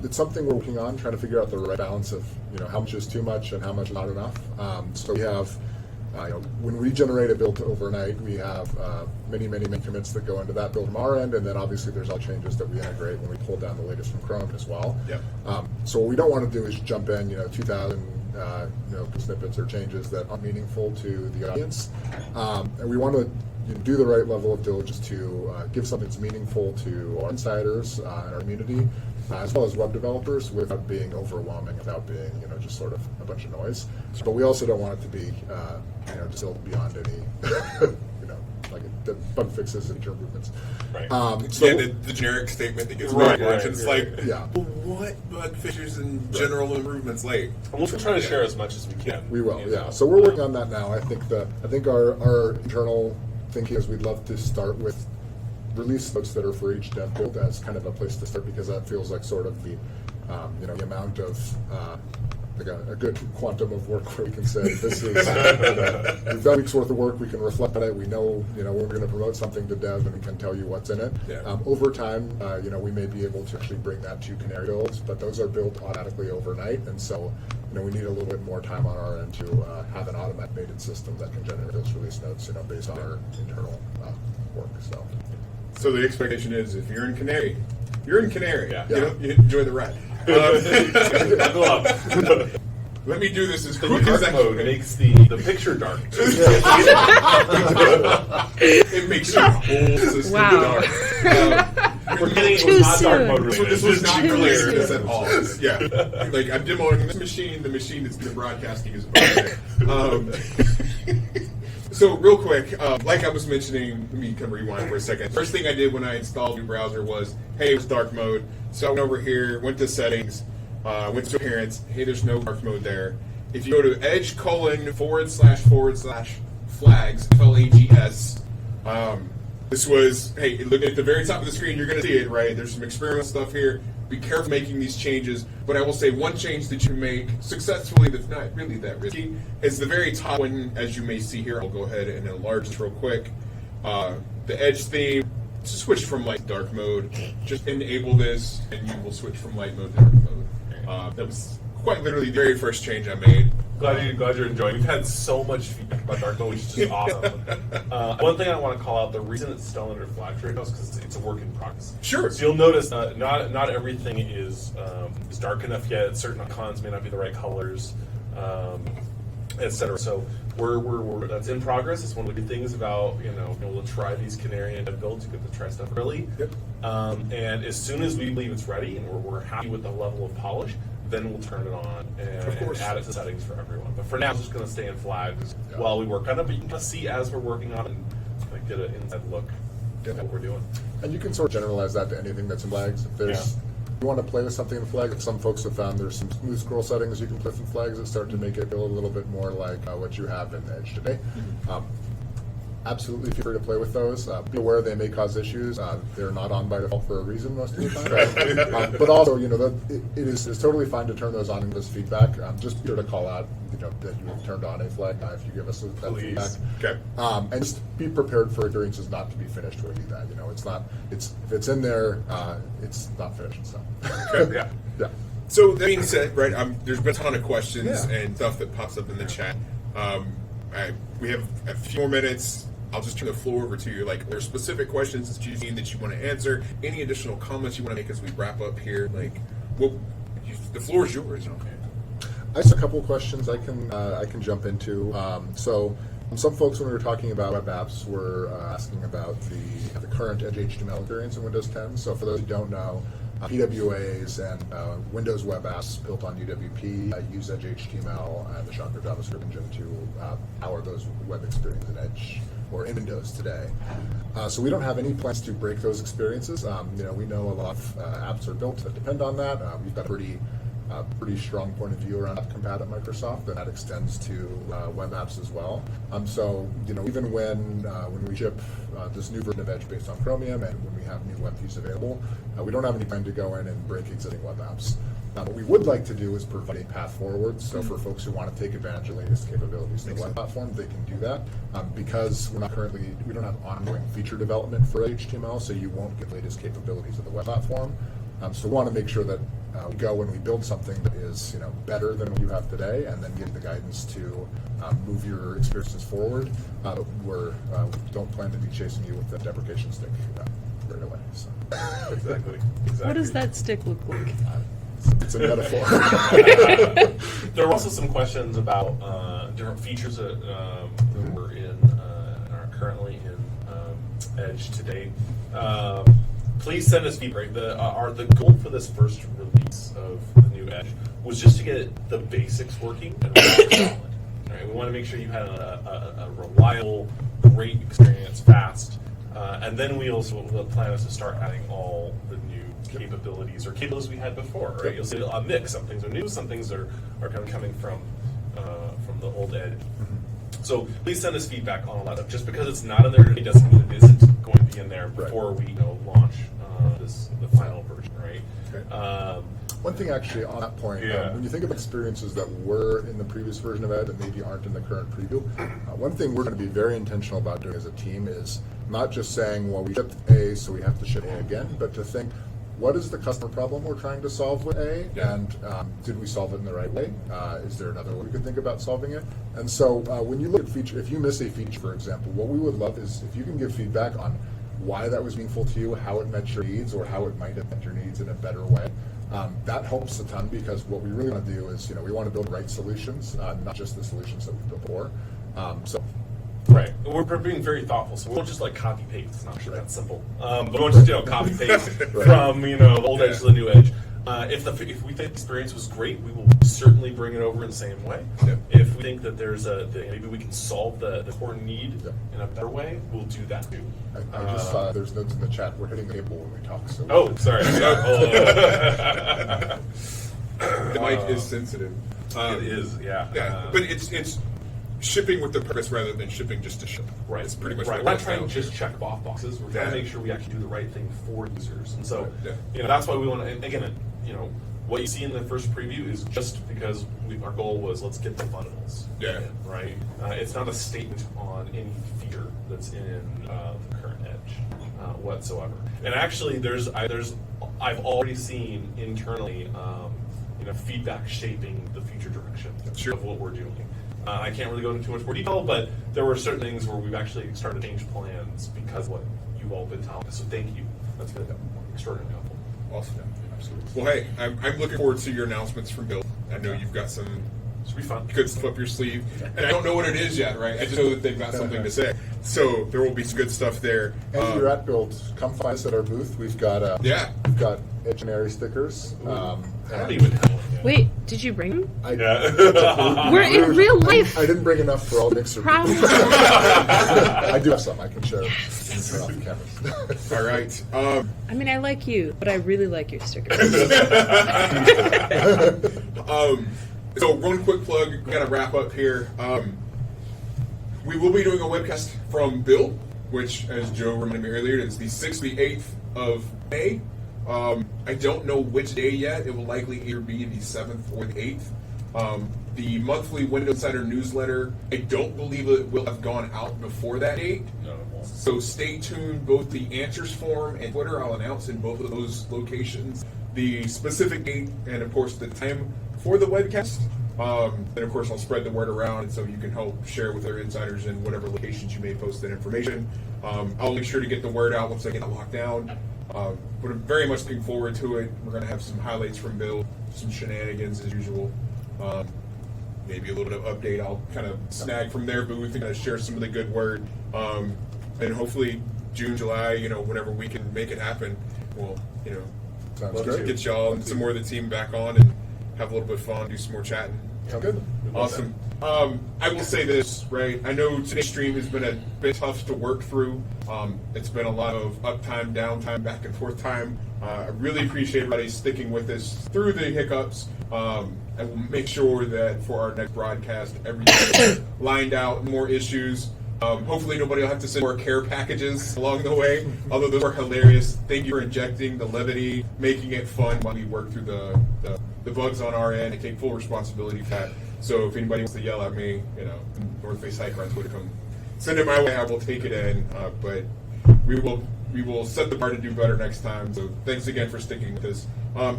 It's something we're working on, trying to figure out the right balance of how much is too much and how much is not enough. So we have. When we generate a build overnight, we have many commits that go into that build from our end, and then obviously there's all changes that we integrate when we pull down the latest from Chrome as well. Yep. So what we don't want to do is jump in, 2,000 snippets or changes that aren't meaningful to the audience, and we want to do the right level of diligence to give something that's meaningful to our insiders and our community, as well as web developers, without being overwhelming, without being just sort of a bunch of noise. But we also don't want it to be just built beyond any like bug fixes and feature improvements. Right. So the generic statement that gets Right, right, right, and it's right. like, Yeah. well, what bug features and general improvements late? And we'll try to share as much as we can. we will, you know. yeah. So we're working on that now. I think our internal thinking is we'd love to start with release notes that are for each dev build as kind of a place to start, because that feels like sort of the the amount of like a good quantum of work where we can say this is we've done a week's worth of work, we can reflect on it, we know when we're going to promote something to dev and we can tell you what's in it. Yeah. Over time, we may be able to actually bring that to Canary builds, but those are built automatically overnight, and so we need a little bit more time on our end to have an automated system that can generate those release notes based on our internal work. So the expectation is if you're in Canary, you're in Canary. Yeah. You enjoy the ride. Buckle up. Let me do this as The quick as dark I mode can. makes the picture dark. It makes your whole system Wow. dark. We're getting Too not dark soon. mode related. This was not Too related to soon. this at all. Yeah, like I'm demoing this machine. The machine that's been broadcasting is about it. So real quick, like I was mentioning, let me kind of rewind for a second. First thing I did when I installed your browser was, hey, it's dark mode. So I went over here, went to settings, went to appearance. Hey, there's no dark mode there. If you go to edge : //flags, FLAGS, this was, hey, look at the very top of the screen, you're going to see it, right? There's some experimental stuff here. Be careful making these changes, but I will say one change that you make successfully that's not really that risky is the very top one, as you may see here. I'll go ahead and enlarge this real quick. The edge theme, switch from light to dark mode. Just enable this, and you will switch from light mode to dark mode. That was quite literally the very first change I made. Glad you're enjoying. We've had so much feedback about dark mode, which is just awesome. One thing I want to call out: the reason it's still under flags right now is because it's a work in progress. Sure. So you'll notice not everything is dark enough yet. Certain icons may not be the right colors, etc. So we're that's in progress. It's one of the good things about we'll try these Canary and builds. You get to try stuff early, Yep. And as soon as we believe it's ready and we're happy with the level of polish, then we'll turn it on and add it to settings for everyone. But for now, it's just going to stay in flags while we work on it. But you can just see as we're working on it and get an inside look at what we're doing. And you can sort of generalize that to anything that's in flags. If there's you want to play with something in flags, some folks have found there's some smooth scroll settings you can play with flags that start to make it feel a little bit more like what you have in Edge today. Absolutely feel free to play with those. Be aware they may cause issues. They're not on by default for a reason most of the time. But also, it is totally fine to turn those on and give us feedback. Just be sure to call out, that you have turned on a flag if you give us that Please. feedback. Okay. And just be prepared for experiences not to be finished when you do that. It's not. If it's in there, it's not finished. So. Okay. Yeah. Yeah. So that being said, right, there's been a ton of questions Yeah. and stuff that pops up in the chat. We have a few more minutes. I'll just turn the floor over to you. Like, are there specific questions that you've seen that you want to answer? Any additional comments you want to make as we wrap up here? Like, the floor is yours. Okay. I have a couple of questions I can jump into. So some folks, when we were talking about web apps, were asking about the current Edge HTML experience in Windows 10. So for those who don't know, PWAs and Windows web apps built on UWP use Edge HTML and the Shocker JavaScript engine to power those web experiences in Edge or in Windows today. So we don't have any plans to break those experiences. We know a lot of apps are built that depend on that. We've got a pretty strong point of view around app compat at Microsoft, and that extends to web apps as well. So even when we ship this new version of Edge based on Chromium, and when we have new web views available, we don't have any plan to go in and break existing web apps. What we would like to do is provide a path forward. So for folks who want to take advantage of the latest capabilities in the web platform, they can do that. Because we don't have ongoing feature development for HTML, so you won't get the latest capabilities of the web platform. So we want to make sure that we go when we build something that is better than what you have today, and then give the guidance to move your experiences forward. We don't plan to be chasing you with the deprecation stick right away. So. Exactly. What does that stick look like? It's a metaphor. There were also some questions about different features that were are currently in Edge today. Please send us feedback. The goal for this first release of the new Edge was just to get the basics working and rock solid. Right? We want to make sure you had a reliable, great experience, fast. And then the plan is to start adding all the new capabilities or capabilities we had before, right? You'll see a mix. Some things are new, some things are kind of coming from the old Edge. So please send us feedback on a lot of just because it's not in there today doesn't mean it isn't going to be in there before we launch the final version, right? Okay. One thing actually on that point, when you think of experiences that were in the previous version of Ed and maybe aren't in the current preview, one thing we're going to be very intentional about doing as a team is not just saying, well, we shipped A, so we have to ship A again, but to think, what is the customer problem we're trying to solve with A, and did we solve it in the right way? Is there another way we could think about solving it? And so when you look at feature, if you miss a feature, for example, what we would love is if you can give feedback on why that was meaningful to you, how it met your needs, or how it might have met your needs in a better way. That helps a ton because what we really want to do is, we want to build the right solutions, not just the solutions that we've built before. Right. We're being very thoughtful, so we won't just copy paste. It's not sure that's simple. But we won't just copy paste from the old Edge to the new Edge. If we think the experience was great, we will certainly bring it over in the same way. If we think that there's maybe we can solve the core need in a better way, we'll do that too. I just saw there's notes in the chat. We're hitting the table when we talk. So sorry. The mic is sensitive. It is, but it's shipping with the purpose rather than shipping just to ship. Right. It's pretty much right. We're not trying to just check off boxes. We're trying to make sure we actually do the right thing for users. And so, that's why we want to. And again, what you see in the first preview is just because our goal was let's get the fundamentals. Right. It's not a statement on any feature that's in the current Edge whatsoever. And actually, I've already seen internally, feedback shaping the future direction of what we're doing. I can't really go into too much more detail, but there were certain things where we've actually started to change plans because of what you've all been telling us. So thank you. That's been extraordinarily helpful. Awesome. Absolutely. Well, hey, I'm looking forward to your announcements from Bill. I know you've got some Should be fun. good stuff up your sleeve. And I don't know what it is yet, right? I just know that they've got something to say. So there will be some good stuff there. And if you're at Build, come find us at our booth. We've got Edgeonary stickers. I don't even have one yet. Wait, did you bring them? Yeah. We're in real life. I didn't bring enough for all the mixer. Problem. I do have some I can share. Turn off the cameras. All right. I mean, I like you, but I really like your stickers. So one quick plug, we gotta wrap up here. We will be doing a webcast from Build, which, as Joe reminded me earlier, is the 6th, the 8th of May. I don't know which day yet. It will likely either be the 7th or the 8th. The monthly Windows Insider newsletter, I don't believe it will have gone out before that date. No, it won't. So stay tuned. Both the answers form and Twitter, I'll announce in both of those locations the specific date and, of course, the time for the webcast. And, of course, I'll spread the word around so you can help share with our insiders in whatever locations you may post that information. I'll make sure to get the word out once I get it locked down. But I'm very much looking forward to it. We're going to have some highlights from Bill, some shenanigans as usual. Maybe a little bit of update. I'll kind of snag from their booth and kind of share some of the good word. And hopefully June, July, whenever we can make it happen, we'll, Sounds love great. to get y'all and some more of the team back on and have a little bit of fun, do some more chatting. Sounds good. Awesome. I will say this, right? I know today's stream has been a bit tough to work through. It's been a lot of uptime, downtime, back and forth time. I really appreciate everybody sticking with us through the hiccups. I will make sure that for our next broadcast, everything is lined out, more issues. Hopefully nobody will have to send more care packages along the way, although those are hilarious. Thank you for injecting the levity, making it fun while we work through the bugs on our end and take full responsibility for that. So if anybody wants to yell at me, North Face Hiker on Twitter, come send it my way. I will take it in. But we will set the bar to do better next time. So thanks again for sticking with us.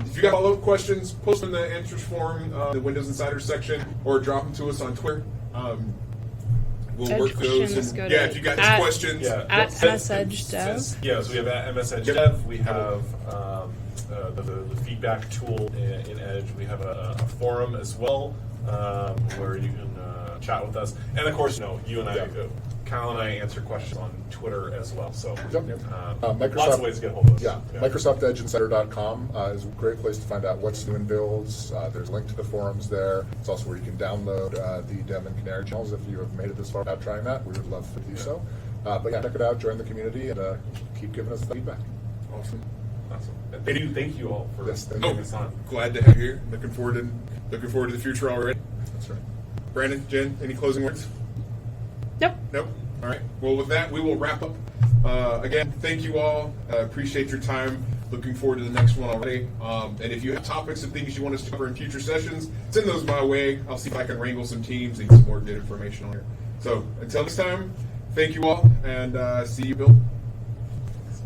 If you got follow-up questions, post them in the answers form, the Windows Insider section, or drop them to us on Twitter. We'll Edge work those. questions, And, go to if you got any questions, at MSEdgeDev. Yeah, so we have at MSEdgeDev. We have the feedback tool in Edge. We have a forum as well where you can chat with us. And of course, you and I, Kyle and I answer questions on Twitter as well. So lots of ways to get hold of us. Yeah, MicrosoftEdgeInsider.com is a great place to find out what's new in builds. There's a link to the forums there. It's also where you can download the Dev and Canary channels if you have made it this far without trying that. We would love to do so. But yeah, check it out, join the community, and keep giving us feedback. Awesome. And thank you all for Yes, thank having you. us on. Glad to have you here. Looking forward to the future already. That's right. Brandon, Jen, any closing words? Nope. Nope. All right. Well, with that, we will wrap up. Again, thank you all. Appreciate your time. Looking forward to the next one already. And if you have topics and things you want us to cover in future sessions, send those my way. I'll see if I can wrangle some teams and get some more good information on here. So until next time, thank you all, and see you, Bill.